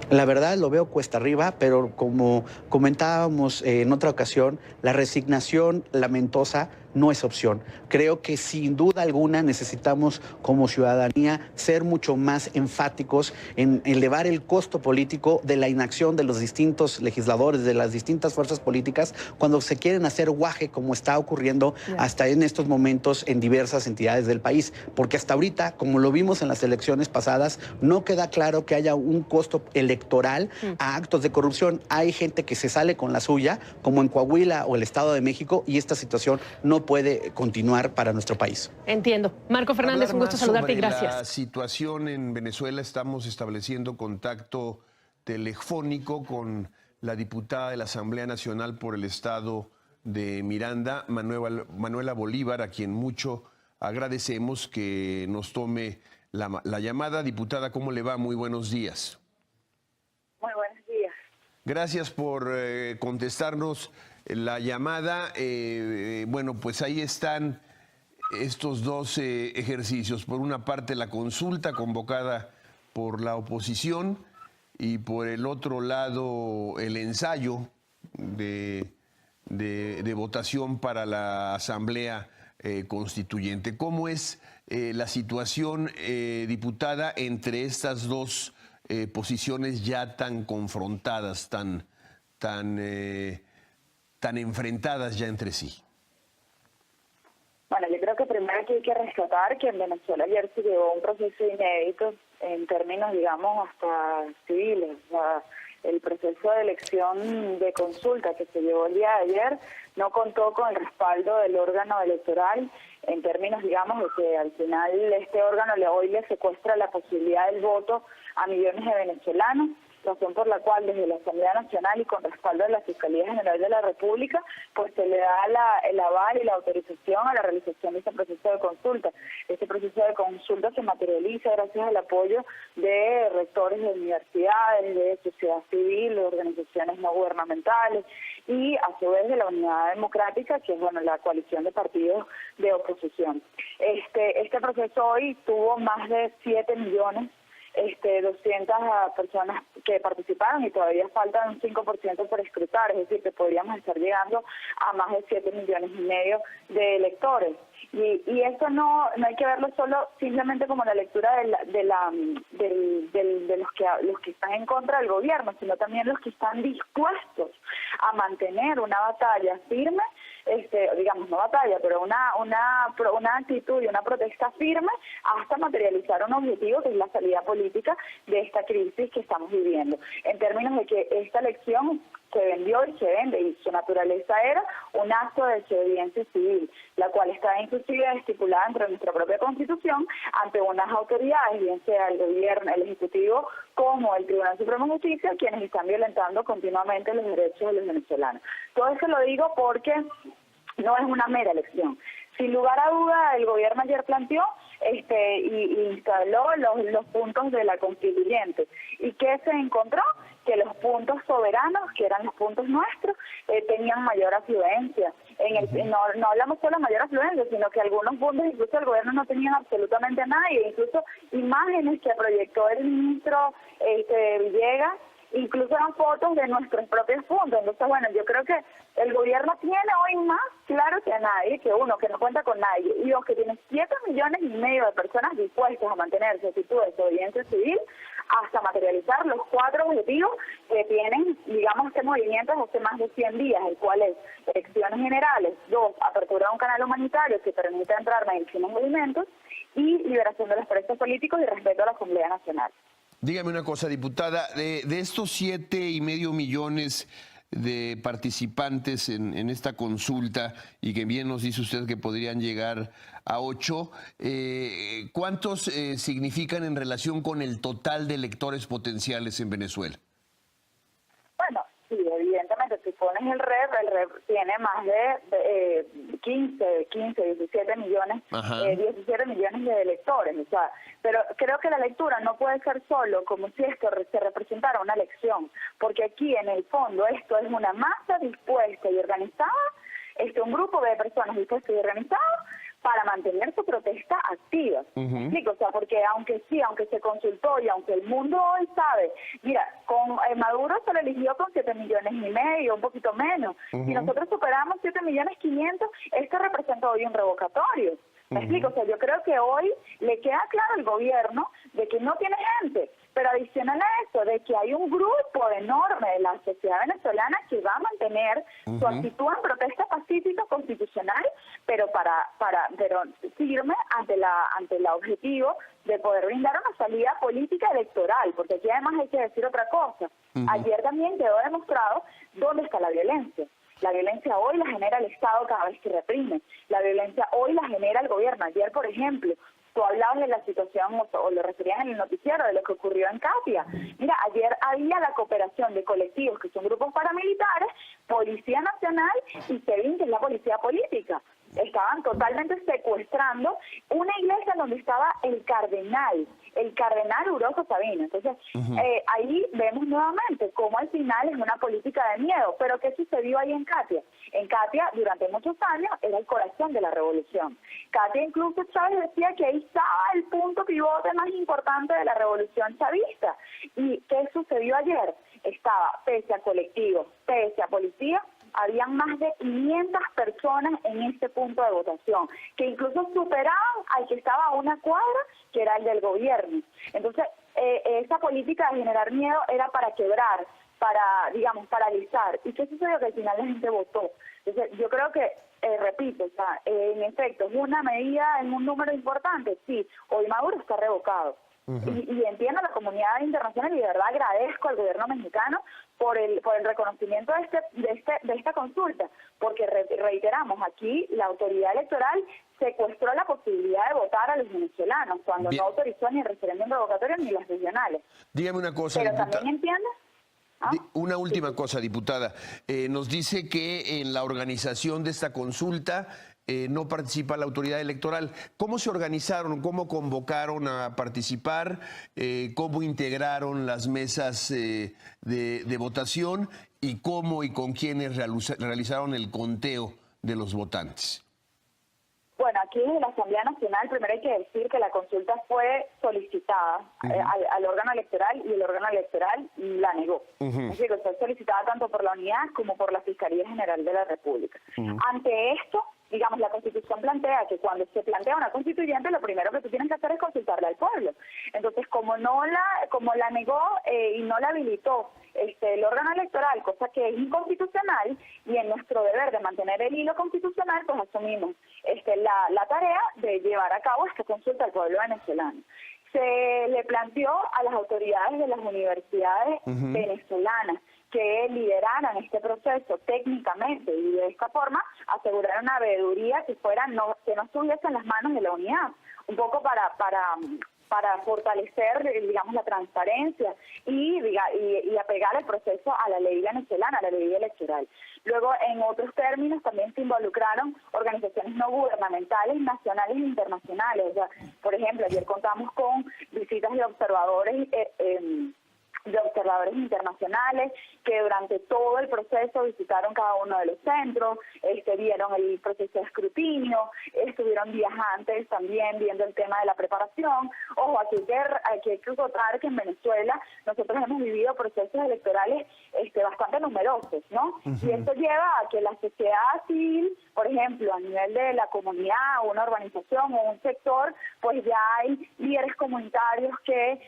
La verdad lo veo cuesta arriba, pero como comentábamos en otra ocasión, la resignación lamentosa no es opción. Creo que sin duda alguna necesitamos como ciudadanía ser mucho más enfáticos en elevar el costo político de la inacción de los distintos legisladores, de las distintas fuerzas políticas, cuando se quieren hacer guaje, como está ocurriendo hasta en estos momentos en diversas entidades del país. Porque hasta ahorita, como lo vimos en las elecciones pasadas, no queda claro que haya un costo electoral a actos de corrupción. Hay gente que se sale con la suya, como en Coahuila o el Estado de México, y esta situación no puede continuar para nuestro país. Entiendo. Marco Fernández, un gusto saludarte y gracias. La situación en Venezuela, estamos estableciendo contacto telefónico con la diputada de la Asamblea Nacional por el Estado de Miranda, Manuela Bolívar, a quien mucho agradecemos que nos tome la llamada. Diputada, ¿cómo le va? Muy buenos días. Muy buenos días. Gracias por contestarnos la llamada. Bueno, pues ahí están estos dos ejercicios. Por una parte, la consulta convocada por la oposición y por el otro lado, el ensayo de votación para la Asamblea Constituyente. ¿Cómo es la situación, diputada, entre estas dos posiciones ya tan confrontadas, tan enfrentadas ya entre sí? Bueno, yo creo que primero aquí hay que rescatar que en Venezuela ayer se llevó un proceso inédito en términos, digamos, hasta civiles. O sea, el proceso de elección de consulta que se llevó el día de ayer no contó con el respaldo del órgano electoral en términos, digamos, de que al final este órgano hoy le secuestra la posibilidad del voto a millones de venezolanos. razón por la cual desde la Asamblea Nacional y con respaldo de la Fiscalía General de la República, pues se le da el aval y la autorización a la realización de este proceso de consulta. Este proceso de consulta se materializa gracias al apoyo de rectores de universidades, de sociedad civil, de organizaciones no gubernamentales y a su vez de la Unidad Democrática, que es la coalición de partidos de oposición. Este proceso hoy tuvo más de 7 millones 200 personas que participaron y todavía faltan un 5% por escrutar, es decir, que podríamos estar llegando a más de 7,5 millones de electores. Y esto no hay que verlo solo simplemente como la lectura de los que están en contra del gobierno, sino también los que están dispuestos a mantener una batalla firme, digamos no batalla, pero una actitud y una protesta firme hasta materializar un objetivo que es la salida política de esta crisis que estamos viviendo. En términos de que esta elección se vendió y se vende, y su naturaleza era un acto de desobediencia civil, la cual está inclusive estipulada dentro de nuestra propia Constitución ante unas autoridades, bien sea el gobierno, el Ejecutivo, como el Tribunal Supremo de Justicia, quienes están violentando continuamente los derechos de los venezolanos. Todo eso lo digo porque no es una mera elección. Sin lugar a duda, el gobierno ayer planteó y instaló los puntos de la constituyente. ¿Y qué se encontró? Que los puntos soberanos, que eran los puntos nuestros, tenían mayor afluencia. No hablamos solo de mayor afluencia, sino que algunos puntos incluso el gobierno no tenían absolutamente a nadie, incluso imágenes que proyectó el ministro Villegas, incluso eran fotos de nuestros propios puntos. Entonces, bueno, yo creo que el gobierno tiene hoy más claro que a nadie, que uno, que no cuenta con nadie, y dos, que tiene 7,5 millones de personas dispuestas a mantenerse en actitud de desobediencia civil hasta materializar los 4 objetivos que tienen, digamos, este movimiento desde hace más de 100 días, el cual es elecciones generales, 2, apertura de un canal humanitario que permita entrar medicinas y alimentos, y liberación de los presos políticos y respeto a la Asamblea Nacional. Dígame una cosa, diputada, de estos 7,5 millones de participantes en esta consulta, y que bien nos dice usted que podrían llegar a 8, ¿cuántos significan en relación con el total de electores potenciales en Venezuela? Bueno, sí, evidentemente, si pones el REV tiene más de 17 millones, 17 millones de electores, o sea, pero creo que la lectura no puede ser solo como si esto se representara una elección, porque aquí en el fondo esto es una masa dispuesta y organizada, un grupo de personas dispuestas y organizadas para mantener su protesta activa. ¿Me explico? O sea, porque aunque se consultó y aunque el mundo hoy sabe, mira, con Maduro se lo eligió con 7,5 millones, un poquito menos. Si nosotros superamos 7,500,000, esto representa hoy un revocatorio. ¿Me explico? O sea, yo creo que hoy le queda claro al gobierno de que no tiene gente, pero adicional a eso, de que hay un grupo enorme de la sociedad venezolana que va a mantener su actitud en protesta pacífica constitucional, pero pero firme ante el objetivo de poder brindar una salida política electoral, porque aquí además hay que decir otra cosa. Ayer también quedó demostrado dónde está la violencia. La violencia hoy la genera el Estado cada vez que reprime. La violencia hoy la genera el gobierno. Ayer, por ejemplo, tú hablabas de la situación, o lo referías en el noticiero, de lo que ocurrió en Katia. Mira, ayer había la cooperación de colectivos que son grupos paramilitares, Policía Nacional y SEBIN, que es la policía política. Estaban totalmente secuestrando una iglesia donde estaba el cardenal Uroso Sabino. Entonces, ahí vemos nuevamente cómo al final es una política de miedo. Pero ¿qué sucedió ahí en Katia? En Katia, durante muchos años, era el corazón de la revolución. Katia, incluso Chávez decía que ahí estaba el punto pivote más importante de la revolución chavista. ¿Y qué sucedió ayer? Estaba, pese a colectivos, pese a policía, habían más de 500 personas en este punto de votación, que incluso superaban al que estaba a una cuadra, que era el del gobierno. Entonces, esa política de generar miedo era para quebrar, para, digamos, paralizar. ¿Y qué sucedió? Que al final la gente votó. Entonces, yo creo que, repito, o sea, en efecto, es una medida en un número importante. Sí, hoy Maduro está revocado. Y entiendo a la comunidad internacional y de verdad agradezco al gobierno mexicano por el reconocimiento de esta consulta, porque reiteramos, aquí la autoridad electoral secuestró la posibilidad de votar a los venezolanos, cuando no autorizó ni el referéndum revocatorio ni las regionales. Dígame una cosa, Pero diputada. también entiende. Una última cosa, diputada. Nos dice que en la organización de esta consulta no participa la autoridad electoral. ¿Cómo se organizaron? ¿Cómo convocaron a participar? ¿Cómo integraron las mesas de votación? ¿Y cómo y con quiénes realizaron el conteo de los votantes? Bueno, aquí en la Asamblea Nacional primero hay que decir que la consulta fue solicitada al órgano electoral y el órgano electoral la negó. Es decir, fue solicitada tanto por la unidad como por la Fiscalía General de la República. Ante esto, digamos, la Constitución plantea que cuando se plantea una constituyente, lo primero que tú tienes que hacer es consultarle al pueblo. Entonces, como la negó y no la habilitó el órgano electoral, cosa que es inconstitucional, y en nuestro deber de mantener el hilo constitucional, pues asumimos la tarea de llevar a cabo esta consulta al pueblo venezolano. Se le planteó a las autoridades de las universidades venezolanas que lideraran este proceso técnicamente y de esta forma asegurar una veeduría que no estuviese en las manos de la unidad, un poco para fortalecer, digamos, la transparencia y apegar el proceso a la ley venezolana, a la ley electoral. Luego, en otros términos, también se involucraron organizaciones no gubernamentales, nacionales e internacionales. O sea, por ejemplo, ayer contamos con visitas de observadores internacionales que durante todo el proceso visitaron cada uno de los centros, vieron el proceso de escrutinio, estuvieron viajantes también viendo el tema de la preparación. Ojo, aquí hay que acotar que en Venezuela nosotros hemos vivido procesos electorales bastante numerosos, ¿no? Y esto lleva a que la sociedad civil, por ejemplo, a nivel de la comunidad, una urbanización o un sector, pues ya hay líderes comunitarios que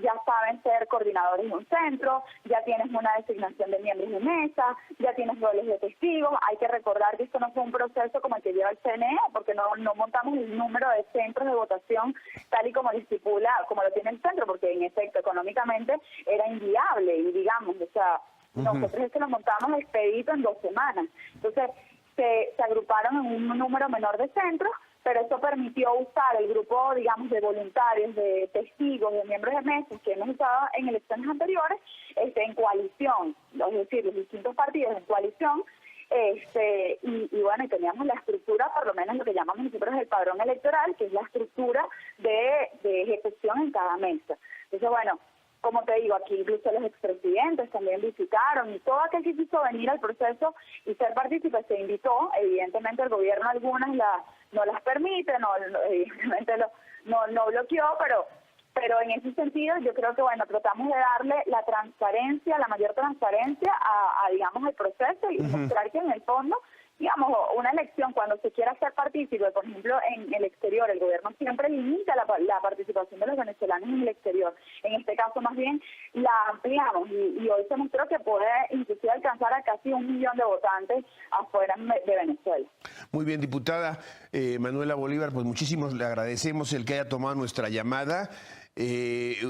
ya saben ser coordinadores de un centro, ya tienes una designación de miembros de mesa, ya tienes roles de testigos. Hay que recordar que esto no fue un proceso como el que lleva el CNE, porque no montamos el número de centros de votación tal y como lo estipula, como lo tiene el centro, porque en efecto económicamente era inviable y digamos, o sea, nosotros lo montamos expedito en 2 semanas. Entonces se agruparon en un número menor de centros, pero eso permitió usar el grupo, digamos, de voluntarios, de testigos, de miembros de mesas que hemos usado en elecciones anteriores, en coalición, es decir, los distintos partidos en coalición, y bueno, y teníamos la estructura, por lo menos lo que llamamos nosotros el padrón electoral, que es la estructura de ejecución en cada mesa. Entonces, bueno, como te digo, aquí incluso los expresidentes también visitaron, y todo aquel que quiso venir al proceso y ser partícipe se invitó. Evidentemente el gobierno algunas no las permite, evidentemente no bloqueó, pero en ese sentido yo creo que, bueno, tratamos de darle la transparencia, la mayor transparencia digamos, al proceso y mostrar que en el fondo, digamos, una elección cuando se quiera hacer partícipe, por ejemplo, en el exterior, el gobierno siempre limita la participación de los venezolanos en el exterior. En este caso, más bien, la ampliamos y hoy se mostró que puede inclusive alcanzar a casi 1 millón de votantes afuera de Venezuela. Muy bien, diputada Manuela Bolívar, pues muchísimos le agradecemos el que haya tomado nuestra llamada.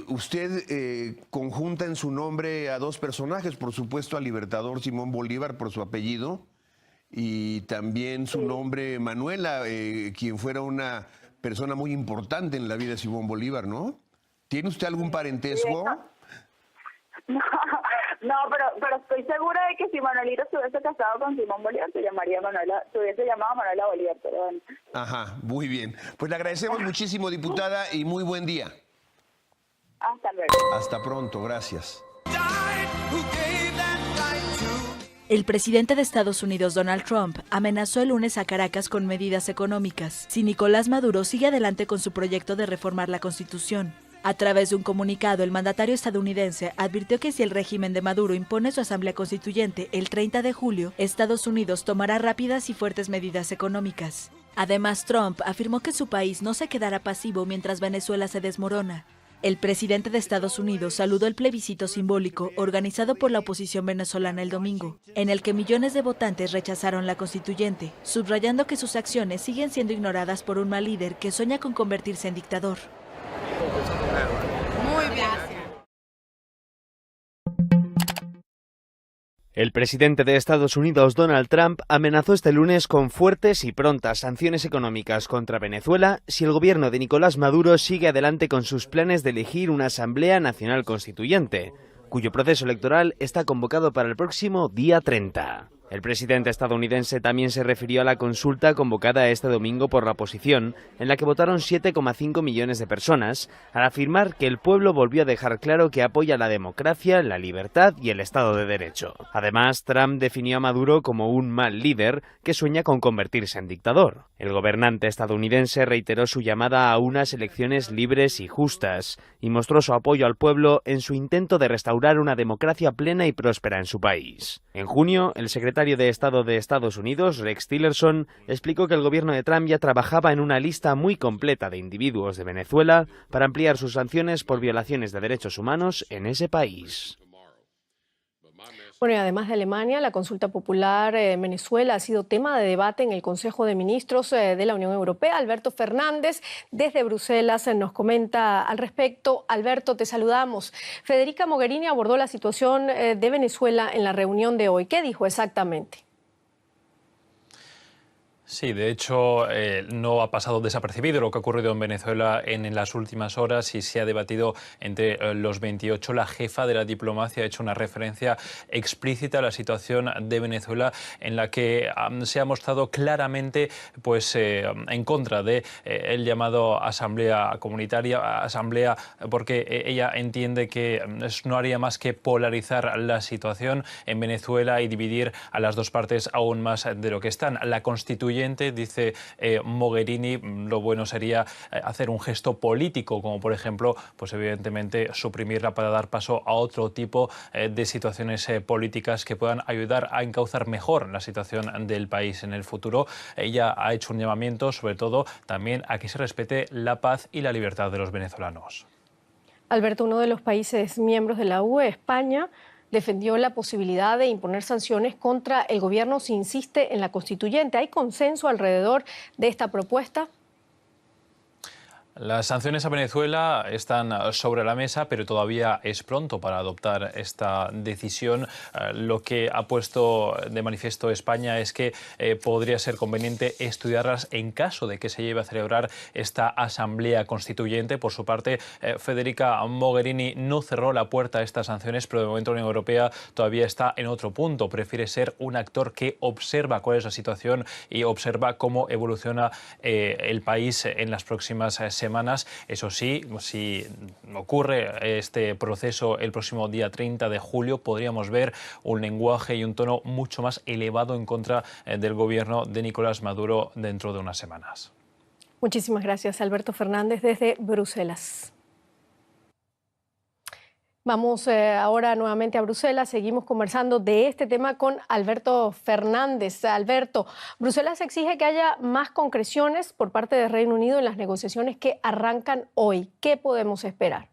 Usted conjunta en su nombre a 2 personajes, por supuesto al libertador Simón Bolívar por su apellido, y también su nombre Manuela, quien fuera una persona muy importante en la vida de Simón Bolívar, ¿no? ¿Tiene usted algún parentesco? No, pero estoy segura de que si Manuelito se hubiese casado con Simón Bolívar, se hubiese llamado Manuela Bolívar, pero bueno. Ajá, muy bien. Pues le agradecemos muchísimo, diputada, y muy buen día. Hasta luego. Hasta pronto, gracias. El presidente de Estados Unidos, Donald Trump, amenazó el lunes a Caracas con medidas económicas si Nicolás Maduro sigue adelante con su proyecto de reformar la Constitución. A través de un comunicado, el mandatario estadounidense advirtió que si el régimen de Maduro impone su asamblea constituyente el 30 de julio, Estados Unidos tomará rápidas y fuertes medidas económicas. Además, Trump afirmó que su país no se quedará pasivo mientras Venezuela se desmorona. El presidente de Estados Unidos saludó el plebiscito simbólico organizado por la oposición venezolana el domingo, en el que millones de votantes rechazaron la constituyente, subrayando que sus acciones siguen siendo ignoradas por un mal líder que sueña con convertirse en dictador. Muy bien. El presidente de Estados Unidos, Donald Trump, amenazó este lunes con fuertes y prontas sanciones económicas contra Venezuela si el gobierno de Nicolás Maduro sigue adelante con sus planes de elegir una Asamblea Nacional Constituyente, cuyo proceso electoral está convocado para el próximo día 30. El presidente estadounidense también se refirió a la consulta convocada este domingo por la oposición, en la que votaron 7,5 millones de personas, al afirmar que el pueblo volvió a dejar claro que apoya la democracia, la libertad y el Estado de Derecho. Además, Trump definió a Maduro como un mal líder que sueña con convertirse en dictador. El gobernante estadounidense reiteró su llamada a unas elecciones libres y justas y mostró su apoyo al pueblo en su intento de restaurar una democracia plena y próspera en su país. En junio, el secretario de Estado de Estados Unidos, Rex Tillerson, explicó que el gobierno de Trump ya trabajaba en una lista muy completa de individuos de Venezuela para ampliar sus sanciones por violaciones de derechos humanos en ese país. Bueno, y además de Alemania, la consulta popular en Venezuela ha sido tema de debate en el Consejo de Ministros de la Unión Europea. Alberto Fernández, desde Bruselas, nos comenta al respecto. Alberto, te saludamos. Federica Mogherini abordó la situación de Venezuela en la reunión de hoy. ¿Qué dijo exactamente? Sí, de hecho no ha pasado desapercibido lo que ha ocurrido en Venezuela en las últimas horas y se ha debatido entre los 28. La jefa de la diplomacia ha hecho una referencia explícita a la situación de Venezuela en la que se ha mostrado claramente en contra de el llamado Asamblea Comunitaria, Asamblea, porque ella entiende que no haría más que polarizar la situación en Venezuela y dividir a las dos partes aún más de lo que están. La constituyente, dice Mogherini, lo bueno sería hacer un gesto político, como por ejemplo, pues evidentemente suprimirla para dar paso a otro tipo de situaciones políticas que puedan ayudar a encauzar mejor la situación del país en el futuro. Ella ha hecho un llamamiento, sobre todo, también a que se respete la paz y la libertad de los venezolanos. Alberto, uno de los países miembros de la UE, España, defendió la posibilidad de imponer sanciones contra el gobierno si insiste en la constituyente. ¿Hay consenso alrededor de esta propuesta? Las sanciones a Venezuela están sobre la mesa, pero todavía es pronto para adoptar esta decisión. Lo que ha puesto de manifiesto España es que podría ser conveniente estudiarlas en caso de que se lleve a celebrar esta Asamblea Constituyente. Por su parte, Federica Mogherini no cerró la puerta a estas sanciones, pero de momento la Unión Europea todavía está en otro punto. Prefiere ser un actor que observa cuál es la situación y observa cómo evoluciona el país en las próximas semanas. Eso sí, si ocurre este proceso el próximo día 30 de julio, podríamos ver un lenguaje y un tono mucho más elevado en contra del gobierno de Nicolás Maduro dentro de unas semanas. Muchísimas gracias, Alberto Fernández, desde Bruselas. Vamos ahora nuevamente a Bruselas. Seguimos conversando de este tema con Alberto Fernández. Alberto, Bruselas exige que haya más concreciones por parte del Reino Unido en las negociaciones que arrancan hoy. ¿Qué podemos esperar?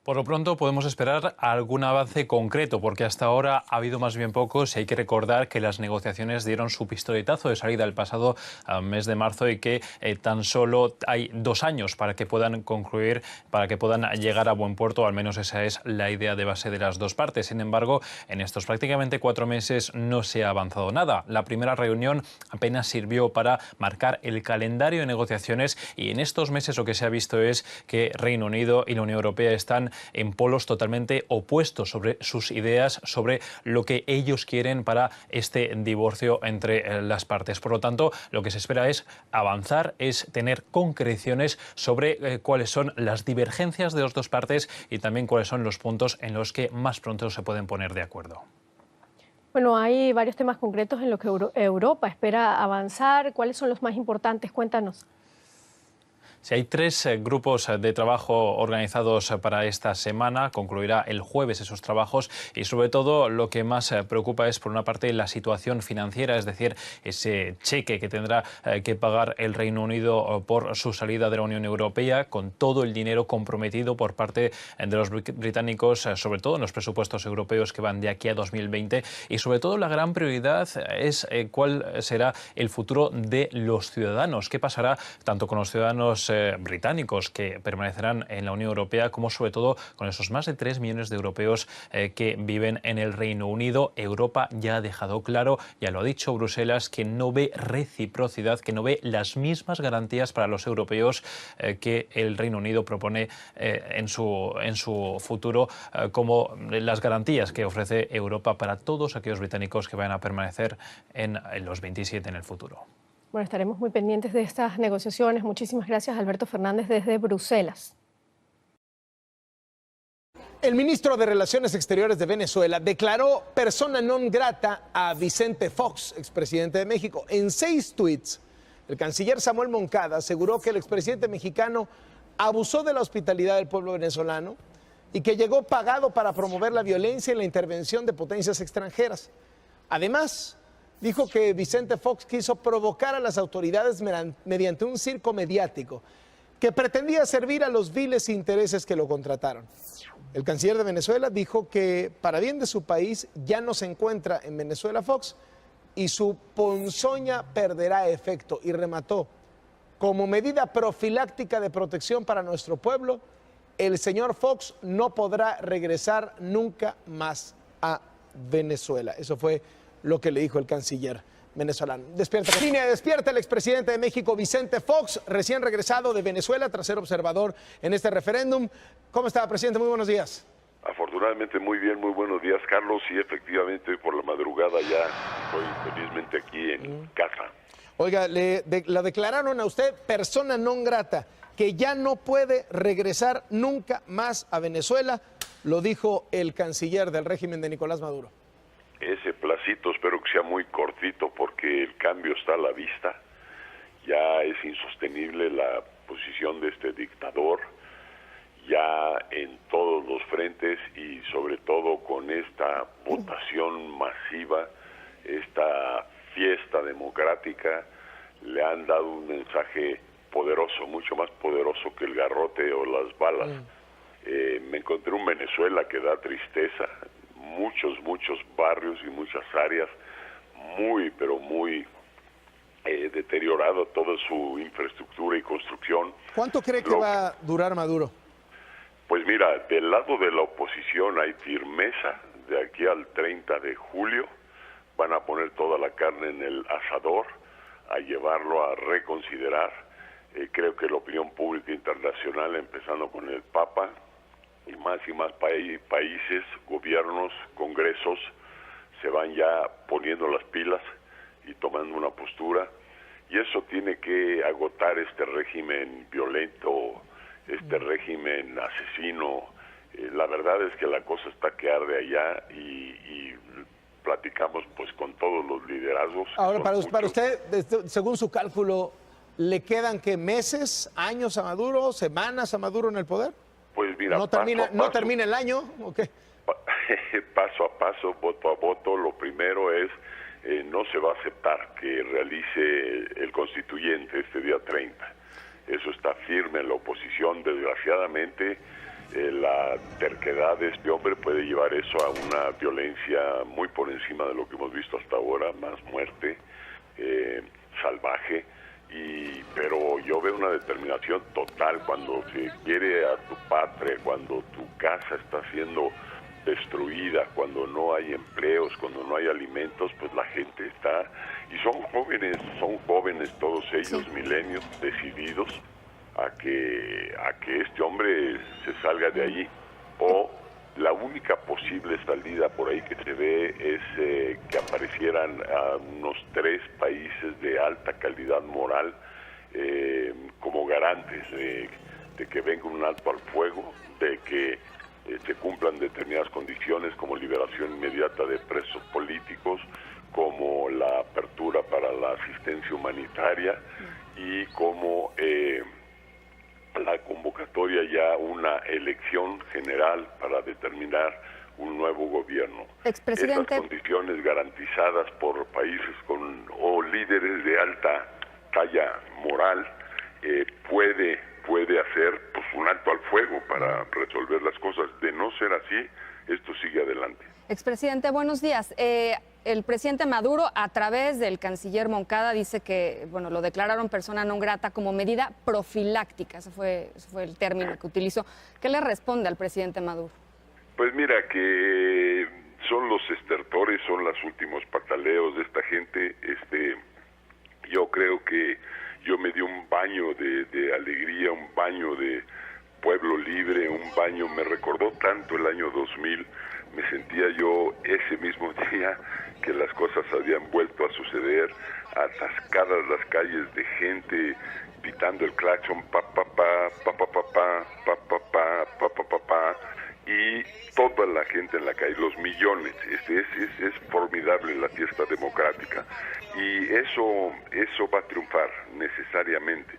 Por lo pronto podemos esperar algún avance concreto, porque hasta ahora ha habido más bien pocos y hay que recordar que las negociaciones dieron su pistoletazo de salida el pasado mes de marzo y que tan solo hay 2 años para que puedan concluir, para que puedan llegar a buen puerto, al menos esa es la idea de base de las dos partes. Sin embargo, en estos prácticamente 4 meses no se ha avanzado nada. La primera reunión apenas sirvió para marcar el calendario de negociaciones y en estos meses lo que se ha visto es que Reino Unido y la Unión Europea están en polos totalmente opuestos sobre sus ideas, sobre lo que ellos quieren para este divorcio entre las partes. Por lo tanto, lo que se espera es avanzar, es tener concreciones sobre cuáles son las divergencias de las dos partes y también cuáles son los puntos en los que más pronto se pueden poner de acuerdo. Bueno, hay varios temas concretos en los que Europa espera avanzar. ¿Cuáles son los más importantes? Cuéntanos. Si hay 3 grupos de trabajo organizados para esta semana, concluirá el jueves esos trabajos y sobre todo lo que más preocupa es por una parte la situación financiera, es decir, ese cheque que tendrá que pagar el Reino Unido por su salida de la Unión Europea con todo el dinero comprometido por parte de los británicos, sobre todo en los presupuestos europeos que van de aquí a 2020 y sobre todo la gran prioridad es cuál será el futuro de los ciudadanos, qué pasará tanto con los ciudadanos los británicos que permanecerán en la Unión Europea, como sobre todo con esos más de 3 millones de europeos que viven en el Reino Unido. Europa ya ha dejado claro, ya lo ha dicho Bruselas, que no ve reciprocidad, que no ve las mismas garantías para los europeos que el Reino Unido propone en su futuro, como las garantías que ofrece Europa para todos aquellos británicos que vayan a permanecer en los 27 en el futuro. Bueno, estaremos muy pendientes de estas negociaciones. Muchísimas gracias, Alberto Fernández, desde Bruselas. El ministro de Relaciones Exteriores de Venezuela declaró persona non grata a Vicente Fox, expresidente de México. En 6 tuits, el canciller Samuel Moncada aseguró que el expresidente mexicano abusó de la hospitalidad del pueblo venezolano y que llegó pagado para promover la violencia y la intervención de potencias extranjeras. Además, dijo que Vicente Fox quiso provocar a las autoridades mediante un circo mediático que pretendía servir a los viles intereses que lo contrataron. El canciller de Venezuela dijo que para bien de su país ya no se encuentra en Venezuela Fox y su ponzoña perderá efecto, y remató: como medida profiláctica de protección para nuestro pueblo, el señor Fox no podrá regresar nunca más a Venezuela. Eso fue lo que le dijo el canciller venezolano. Despierta el expresidente de México, Vicente Fox, recién regresado de Venezuela tras ser observador en este referéndum. ¿Cómo está, presidente? Muy buenos días. Afortunadamente muy bien, muy buenos días, Carlos. Y efectivamente por la madrugada ya estoy felizmente aquí en casa. Oiga, la declararon a usted persona non grata, que ya no puede regresar nunca más a Venezuela, lo dijo el canciller del régimen de Nicolás Maduro. Ese placito espero que sea muy cortito porque el cambio está a la vista. Ya es insostenible la posición de este dictador, ya en todos los frentes, y sobre todo con esta votación masiva, esta fiesta democrática, le han dado un mensaje poderoso, mucho más poderoso que el garrote o las balas. Me encontré un Venezuela que da tristeza, muchos barrios y muchas áreas muy, pero muy deteriorado toda su infraestructura y construcción. ¿Cuánto cree que va a durar Maduro? Pues mira, del lado de la oposición hay firmeza. De aquí al 30 de julio van a poner toda la carne en el asador, a llevarlo a reconsiderar. Creo que la opinión pública internacional, empezando con el Papa, y más países, gobiernos, congresos, se van ya poniendo las pilas y tomando una postura, y eso tiene que agotar este régimen violento, este régimen asesino. La verdad es que la cosa está que arde allá, y platicamos pues con todos los liderazgos. Ahora, para usted, según su cálculo, ¿le quedan qué, meses, años a Maduro, semanas a Maduro en el poder? Pues mira, ¿No termina el año? ¿Okay? Paso a paso, voto a voto. Lo primero es, no se va a aceptar que realice el constituyente este día 30. Eso está firme en la oposición. Desgraciadamente, la terquedad de este hombre puede llevar eso a una violencia muy por encima de lo que hemos visto hasta ahora, más muerte, salvaje. Pero yo veo una determinación total cuando se quiere a tu patria, cuando tu casa está siendo destruida, cuando no hay empleos, cuando no hay alimentos, pues la gente está, y son jóvenes todos ellos, milenios, decididos a que este hombre se salga de ahí. O la única posible salida por ahí que se ve es que aparecieran a unos 3 países de alta calidad moral como garantes de que venga un alto al fuego, de que se cumplan determinadas condiciones como liberación inmediata de presos políticos, como la apertura para la asistencia humanitaria, y como la convocatoria ya una elección general para determinar un nuevo gobierno. Expresidente. Estas condiciones garantizadas por países o líderes de alta talla moral puede hacer pues un alto al fuego para resolver las cosas. De no ser así, esto sigue adelante. Expresidente, buenos días. El presidente Maduro, a través del canciller Moncada, dice que, bueno, lo declararon persona non grata como medida profiláctica. Ese fue el término que utilizó. ¿Qué le responde al presidente Maduro? Pues mira, que son los estertores, son los últimos pataleos de esta gente. Yo creo que yo me di un baño de alegría, un baño de pueblo libre, un baño, me recordó tanto el año 2000, me sentía yo ese mismo día que las cosas habían vuelto a suceder, atascadas las calles de gente pitando el claxon, pa pa pa pa pa pa pa pa pa pa pa pa pa pa, y toda la gente en la calle, los millones. Es formidable la fiesta democrática, y eso va a triunfar necesariamente.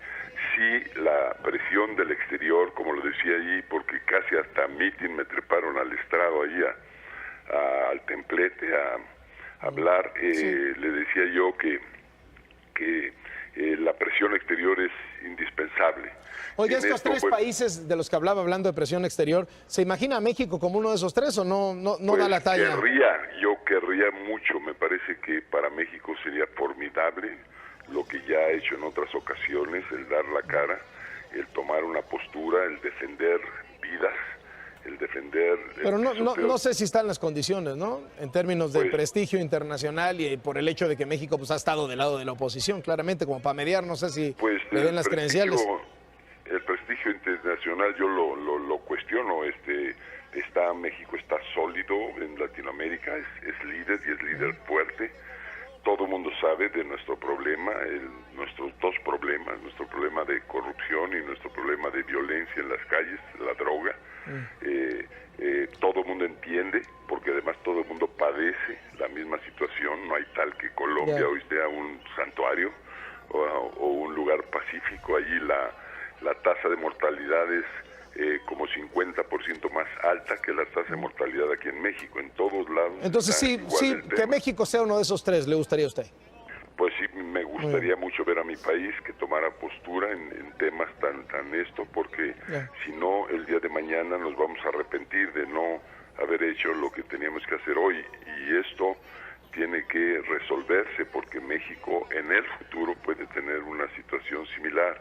Sí, la presión del exterior, como lo decía allí, porque casi hasta mitin me treparon al estrado allí al templete a hablar, le decía yo que la presión exterior es indispensable. Oye, estos tres países de los que hablando de presión exterior, ¿se imagina a México como uno de esos tres o no pues da la talla? Yo querría mucho, me parece que para México sería formidable lo que ya ha hecho en otras ocasiones, el dar la cara, el tomar una postura, el defender vidas, el defender... Pero no sé si están las condiciones, ¿no? En términos de prestigio internacional y por el hecho de que México pues ha estado del lado de la oposición, claramente, como para mediar, no sé si le den las credenciales. El prestigio internacional yo lo cuestiono, México está sólido en Latinoamérica, es líder y es líder fuerte. Todo el mundo sabe de nuestro problema, nuestros dos problemas, nuestro problema de corrupción y nuestro problema de violencia en las calles, la droga. Todo el mundo entiende, porque además todo el mundo padece la misma situación. No hay tal que Colombia hoy sea un santuario o un lugar pacífico. Allí la tasa de mortalidad es como 50% más alta que la tasa de mortalidad aquí en México, en todos lados. Entonces sí, que México sea uno de esos tres, ¿le gustaría a usted? Pues sí, me gustaría mucho ver a mi país que tomara postura en temas tan esto, porque si no, el día de mañana nos vamos a arrepentir de no haber hecho lo que teníamos que hacer hoy, y esto tiene que resolverse porque México en el futuro puede tener una situación similar.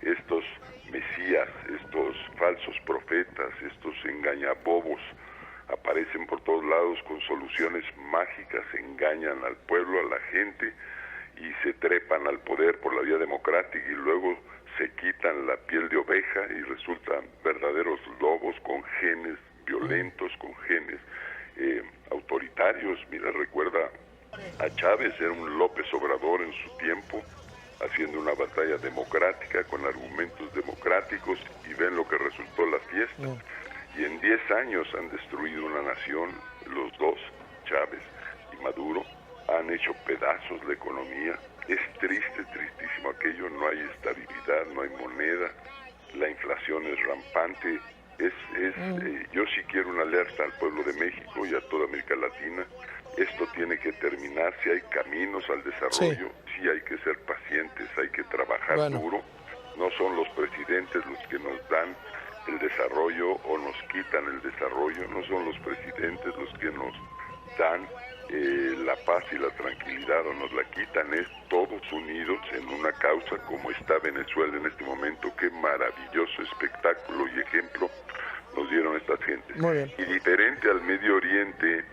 Estos mesías, estos falsos profetas, estos engañabobos aparecen por todos lados con soluciones mágicas, engañan al pueblo, a la gente, y se trepan al poder por la vía democrática y luego se quitan la piel de oveja y resultan verdaderos lobos con genes violentos, con genes autoritarios. Mira, recuerda a Chávez, era un López Obrador en su tiempo, haciendo una batalla democrática con argumentos democráticos, y ven lo que resultó la fiesta. Y en 10 años han destruido una nación, los dos, Chávez y Maduro, han hecho pedazos la economía. Es triste, tristísimo aquello, no hay estabilidad, no hay moneda, la inflación es rampante. Yo sí quiero una alerta al pueblo de México y a toda América Latina. Esto tiene que terminar, si hay caminos al desarrollo, sí hay que ser pacientes, hay que trabajar duro. No son los presidentes los que nos dan el desarrollo o nos quitan el desarrollo, no son los presidentes los que nos dan la paz y la tranquilidad o nos la quitan, es todos unidos en una causa como está Venezuela en este momento. Qué maravilloso espectáculo y ejemplo nos dieron estas gentes. Y diferente al Medio Oriente,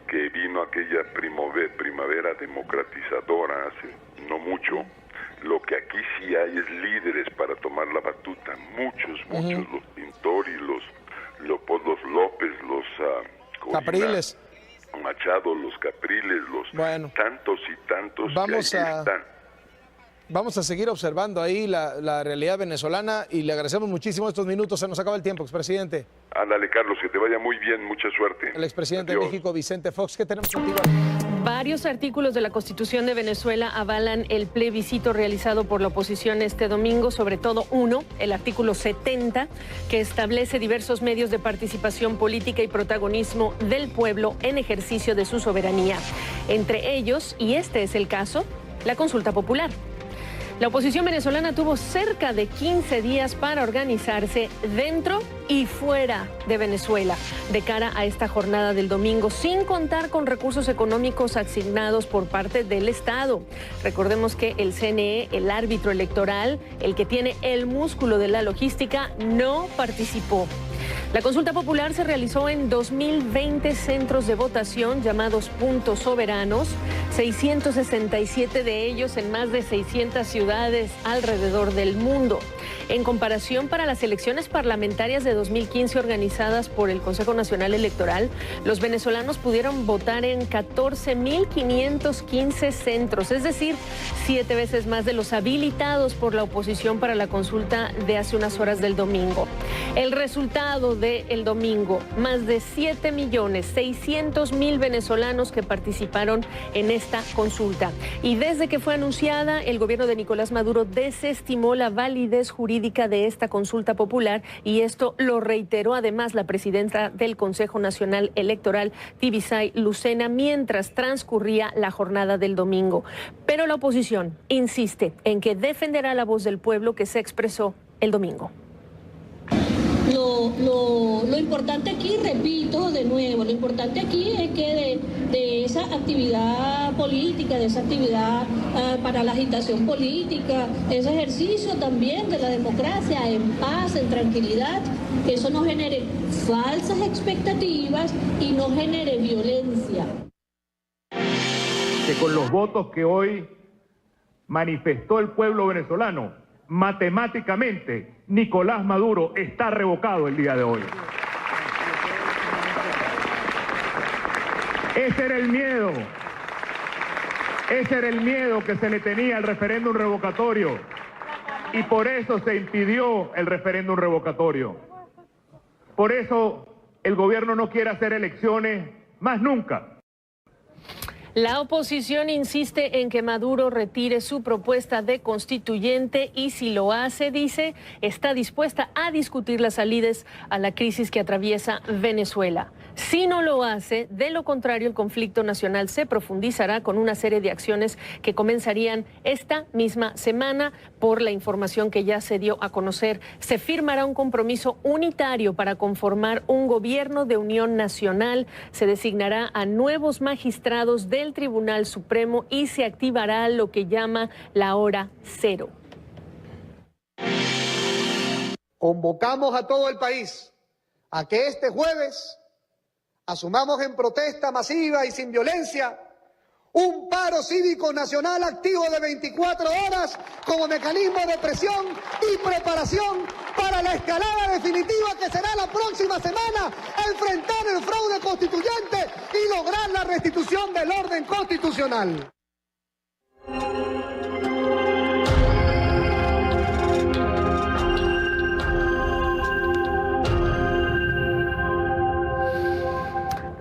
que vino aquella primavera democratizadora hace no mucho, lo que aquí sí hay es líderes para tomar la batuta, muchos, los Pintori, los Leopoldo López, los Capriles, Machado, los Capriles, los tantos y tantos que están. Vamos a seguir observando ahí la realidad venezolana y le agradecemos muchísimo estos minutos. Se nos acaba el tiempo, expresidente. Ándale, Carlos, que te vaya muy bien, mucha suerte. El expresidente de México, Vicente Fox, ¿qué tenemos contigo? Varios artículos de la Constitución de Venezuela avalan el plebiscito realizado por la oposición este domingo, sobre todo uno, el artículo 70, que establece diversos medios de participación política y protagonismo del pueblo en ejercicio de su soberanía. Entre ellos, y este es el caso, la consulta popular. La oposición venezolana tuvo cerca de 15 días para organizarse dentro y fuera de Venezuela de cara a esta jornada del domingo, sin contar con recursos económicos asignados por parte del Estado. Recordemos que el CNE, el árbitro electoral, el que tiene el músculo de la logística, no participó. La consulta popular se realizó en 2020 centros de votación llamados puntos soberanos, 667 de ellos en más de 600 ciudades alrededor del mundo. En comparación, para las elecciones parlamentarias de 2015 organizadas por el Consejo Nacional Electoral, los venezolanos pudieron votar en 14.515 centros, es decir, 7 veces más de los habilitados por la oposición para la consulta de hace unas horas del domingo. El resultado del domingo, más de 7.600.000 venezolanos que participaron en esta consulta. Y desde que fue anunciada, el gobierno de Nicolás Maduro desestimó la validez jurídica de esta consulta popular, y esto lo reiteró además la presidenta del Consejo Nacional Electoral, Tibisay Lucena, mientras transcurría la jornada del domingo. Pero la oposición insiste en que defenderá la voz del pueblo que se expresó el domingo. Lo importante aquí, repito de nuevo, lo importante aquí es que de esa actividad política, de esa actividad para la agitación política, ese ejercicio también de la democracia en paz, en tranquilidad, que eso no genere falsas expectativas y no genere violencia. Que con los votos que hoy manifestó el pueblo venezolano, matemáticamente Nicolás Maduro está revocado el día de hoy. Ese era el miedo que se le tenía al referéndum revocatorio, y por eso se impidió el referéndum revocatorio. Por eso el gobierno no quiere hacer elecciones más nunca. La oposición insiste en que Maduro retire su propuesta de constituyente, y si lo hace, dice, está dispuesta a discutir las salidas a la crisis que atraviesa Venezuela. Si no lo hace, de lo contrario, el conflicto nacional se profundizará con una serie de acciones que comenzarían esta misma semana. Por la información que ya se dio a conocer, se firmará un compromiso unitario para conformar un gobierno de unión nacional, se designará a nuevos magistrados del Tribunal Supremo y se activará lo que llama la hora cero. Convocamos a todo el país a que este jueves asumamos en protesta masiva y sin violencia un paro cívico nacional activo de 24 horas como mecanismo de presión y preparación para la escalada definitiva que será la próxima semana, enfrentar el fraude constituyente y lograr la restitución del orden constitucional.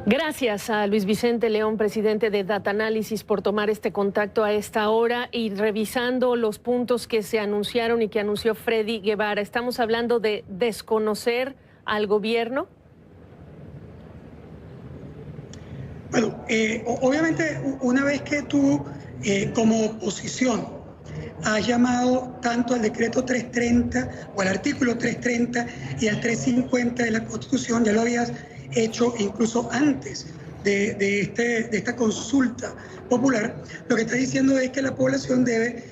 Gracias a Luis Vicente León, presidente de Data Análisis, por tomar este contacto a esta hora y revisando los puntos que se anunciaron y que anunció Freddy Guevara. Estamos hablando de desconocer al gobierno. Bueno, obviamente una vez que tú como oposición has llamado tanto al decreto 330 o al artículo 330 y al 350 de la Constitución, ya lo habías hecho incluso antes de esta consulta popular, lo que está diciendo es que la población debe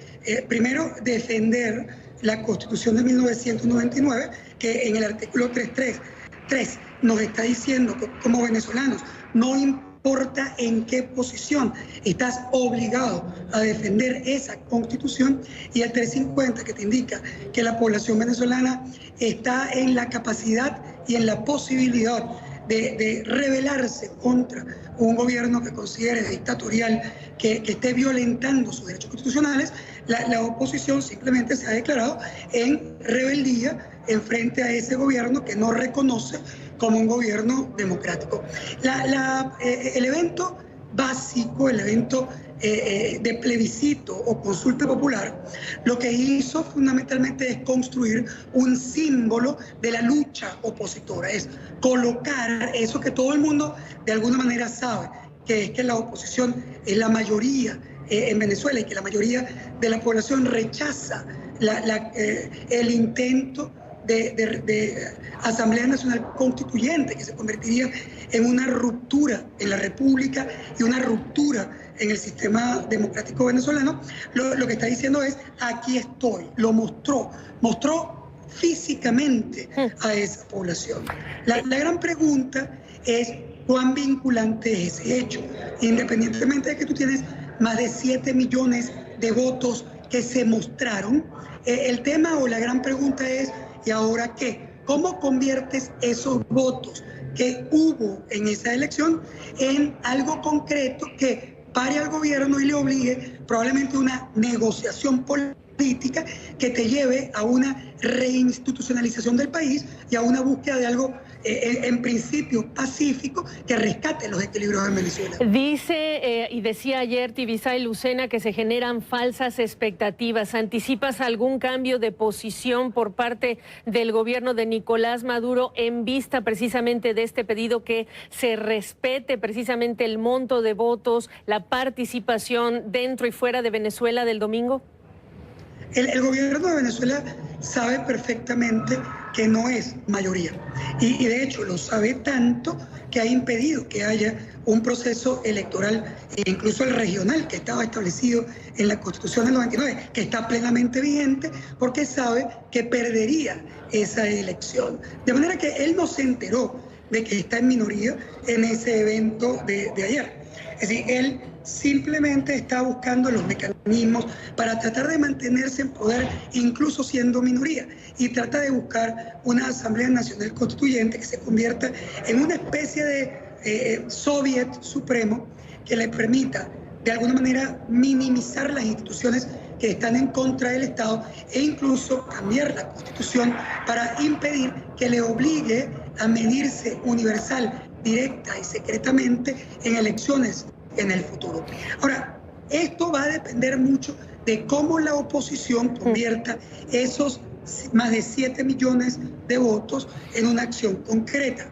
primero defender la Constitución de 1999, que en el artículo 333 nos está diciendo que como venezolanos no importa en qué posición, estás obligado a defender esa Constitución, y el 350 que te indica que la población venezolana está en la capacidad y en la posibilidad de rebelarse contra un gobierno que considere dictatorial, que esté violentando sus derechos constitucionales. La oposición simplemente se ha declarado en rebeldía en frente a ese gobierno que no reconoce como un gobierno democrático. El evento básico, el evento de plebiscito o consulta popular, lo que hizo fundamentalmente es construir un símbolo de la lucha opositora, es colocar eso que todo el mundo de alguna manera sabe, que es que la oposición es la mayoría en Venezuela y que la mayoría de la población rechaza el intento de Asamblea Nacional Constituyente, que se convertiría en una ruptura en la República y una ruptura en el sistema democrático venezolano, lo que está diciendo es: aquí estoy. Lo mostró físicamente a esa población. La gran pregunta es cuán vinculante es ese hecho, independientemente de que tú tienes más de 7 millones de votos que se mostraron. El tema o la gran pregunta es: ¿y ahora qué? ¿Cómo conviertes esos votos que hubo en esa elección en algo concreto que pare al gobierno y le obligue probablemente a una negociación política que te lleve a una reinstitucionalización del país y a una búsqueda de algo en principio pacífico que rescate los equilibrios en Venezuela? Dice y decía ayer Tibisay Lucena que se generan falsas expectativas. ¿Anticipas algún cambio de posición por parte del gobierno de Nicolás Maduro en vista precisamente de este pedido, que se respete precisamente el monto de votos, la participación dentro y fuera de Venezuela del domingo? El gobierno de Venezuela sabe perfectamente que no es mayoría y de hecho lo sabe tanto que ha impedido que haya un proceso electoral, incluso el regional, que estaba establecido en la Constitución del 99, que está plenamente vigente, porque sabe que perdería esa elección. De manera que él no se enteró de que está en minoría en ese evento de ayer. Es decir, él simplemente está buscando los mecanismos para tratar de mantenerse en poder, incluso siendo minoría, y trata de buscar una Asamblea Nacional Constituyente que se convierta en una especie de soviet supremo que le permita de alguna manera minimizar las instituciones que están en contra del Estado e incluso cambiar la Constitución para impedir que le obligue a medirse universal, directa y secretamente en elecciones en el futuro. Ahora, esto va a depender mucho de cómo la oposición convierta esos más de 7 millones de votos en una acción concreta.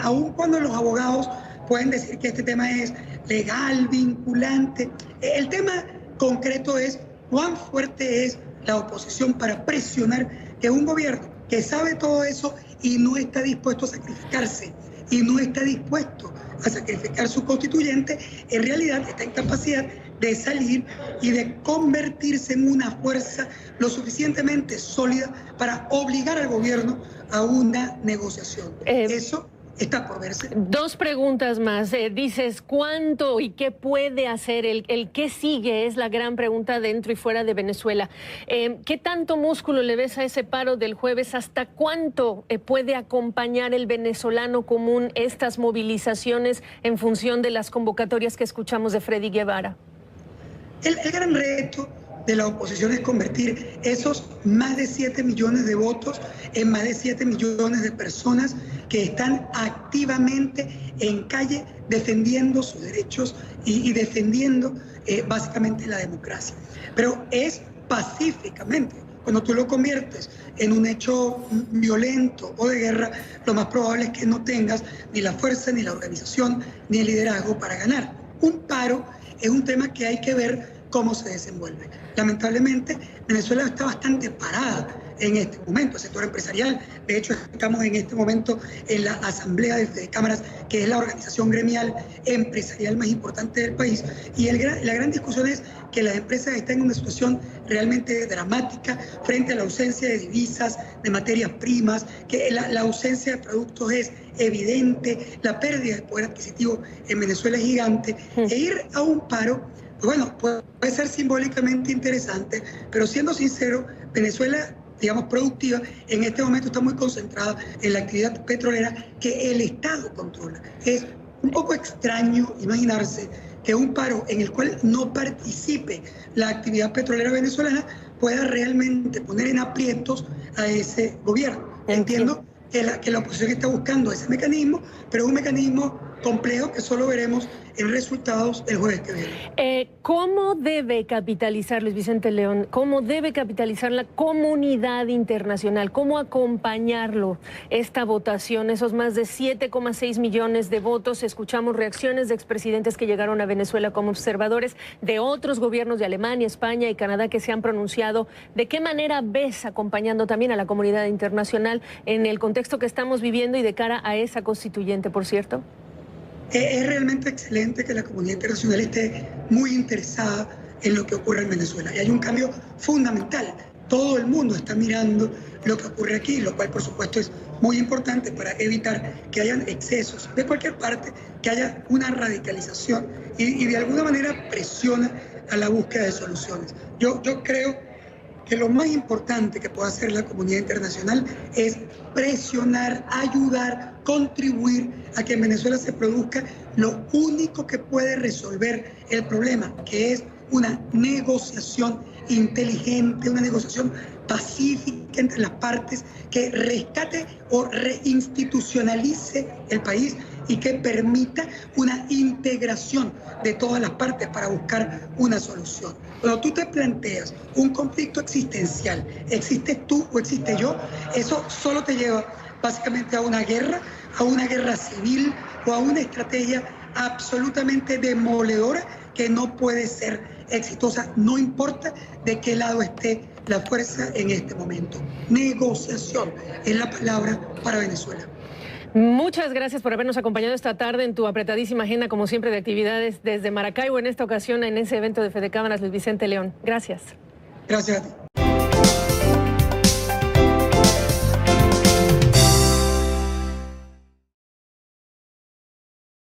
Aun cuando los abogados pueden decir que este tema es legal, vinculante, el tema concreto es cuán fuerte es la oposición para presionar que un gobierno que sabe todo eso y no está dispuesto a sacrificarse, y no está dispuesto a sacrificar su constituyente, en realidad está en capacidad de salir y de convertirse en una fuerza lo suficientemente sólida para obligar al gobierno a una negociación. Eso está por verse. Dos preguntas más. Dices, ¿cuánto y qué puede hacer? El qué sigue es la gran pregunta dentro y fuera de Venezuela. ¿Qué tanto músculo le ves a ese paro del jueves? ¿Hasta cuánto puede acompañar el venezolano común estas movilizaciones en función de las convocatorias que escuchamos de Freddy Guevara? El gran reto de la oposición es convertir esos más de 7 millones de votos en más de 7 millones de personas que están activamente en calle defendiendo sus derechos y defendiendo básicamente la democracia. Pero es pacíficamente. Cuando tú lo conviertes en un hecho violento o de guerra, lo más probable es que no tengas ni la fuerza, ni la organización, ni el liderazgo para ganar. Un paro es un tema que hay que ver cómo se desenvuelve. Lamentablemente, Venezuela está bastante parada en este momento, el sector empresarial. De hecho, estamos en este momento en la Asamblea de Cámaras, que es la organización gremial empresarial más importante del país. Y la gran discusión es que las empresas están en una situación realmente dramática frente a la ausencia de divisas, de materias primas, que la ausencia de productos es evidente, la pérdida de poder adquisitivo en Venezuela es gigante. E ir a un paro, pues bueno, puede ser simbólicamente interesante, pero siendo sincero, Venezuela, digamos, productiva, en este momento está muy concentrada en la actividad petrolera que el Estado controla. Es un poco extraño imaginarse que un paro en el cual no participe la actividad petrolera venezolana pueda realmente poner en aprietos a ese gobierno. Entiendo que la oposición está buscando ese mecanismo, pero es un mecanismo complejo que solo veremos en resultados el jueves que viene. ¿Cómo debe capitalizar, Luis Vicente León, cómo debe capitalizar la comunidad internacional? ¿Cómo acompañarlo esta votación, esos más de 7,6 millones de votos? Escuchamos reacciones de expresidentes que llegaron a Venezuela como observadores, de otros gobiernos de Alemania, España y Canadá que se han pronunciado. ¿De qué manera ves acompañando también a la comunidad internacional en el contexto que estamos viviendo y de cara a esa constituyente, por cierto? Es realmente excelente que la comunidad internacional esté muy interesada en lo que ocurre en Venezuela. Y hay un cambio fundamental. Todo el mundo está mirando lo que ocurre aquí, lo cual por supuesto es muy importante para evitar que hayan excesos de cualquier parte, que haya una radicalización y de alguna manera presiona a la búsqueda de soluciones. Yo creo que lo más importante que puede hacer la comunidad internacional es presionar, ayudar, contribuir a que en Venezuela se produzca lo único que puede resolver el problema, que es una negociación inteligente, una negociación pacífica entre las partes que rescate o reinstitucionalice el país y que permita una integración de todas las partes para buscar una solución. Cuando tú te planteas un conflicto existencial, existes tú o existe yo, eso solo te lleva básicamente a una guerra civil o a una estrategia absolutamente demoledora que no puede ser exitosa, no importa de qué lado esté la fuerza en este momento. Negociación es la palabra para Venezuela. Muchas gracias por habernos acompañado esta tarde en tu apretadísima agenda, como siempre, de actividades desde Maracaibo, en esta ocasión en ese evento de Fede Cámaras, Luis Vicente León. Gracias. Gracias a ti.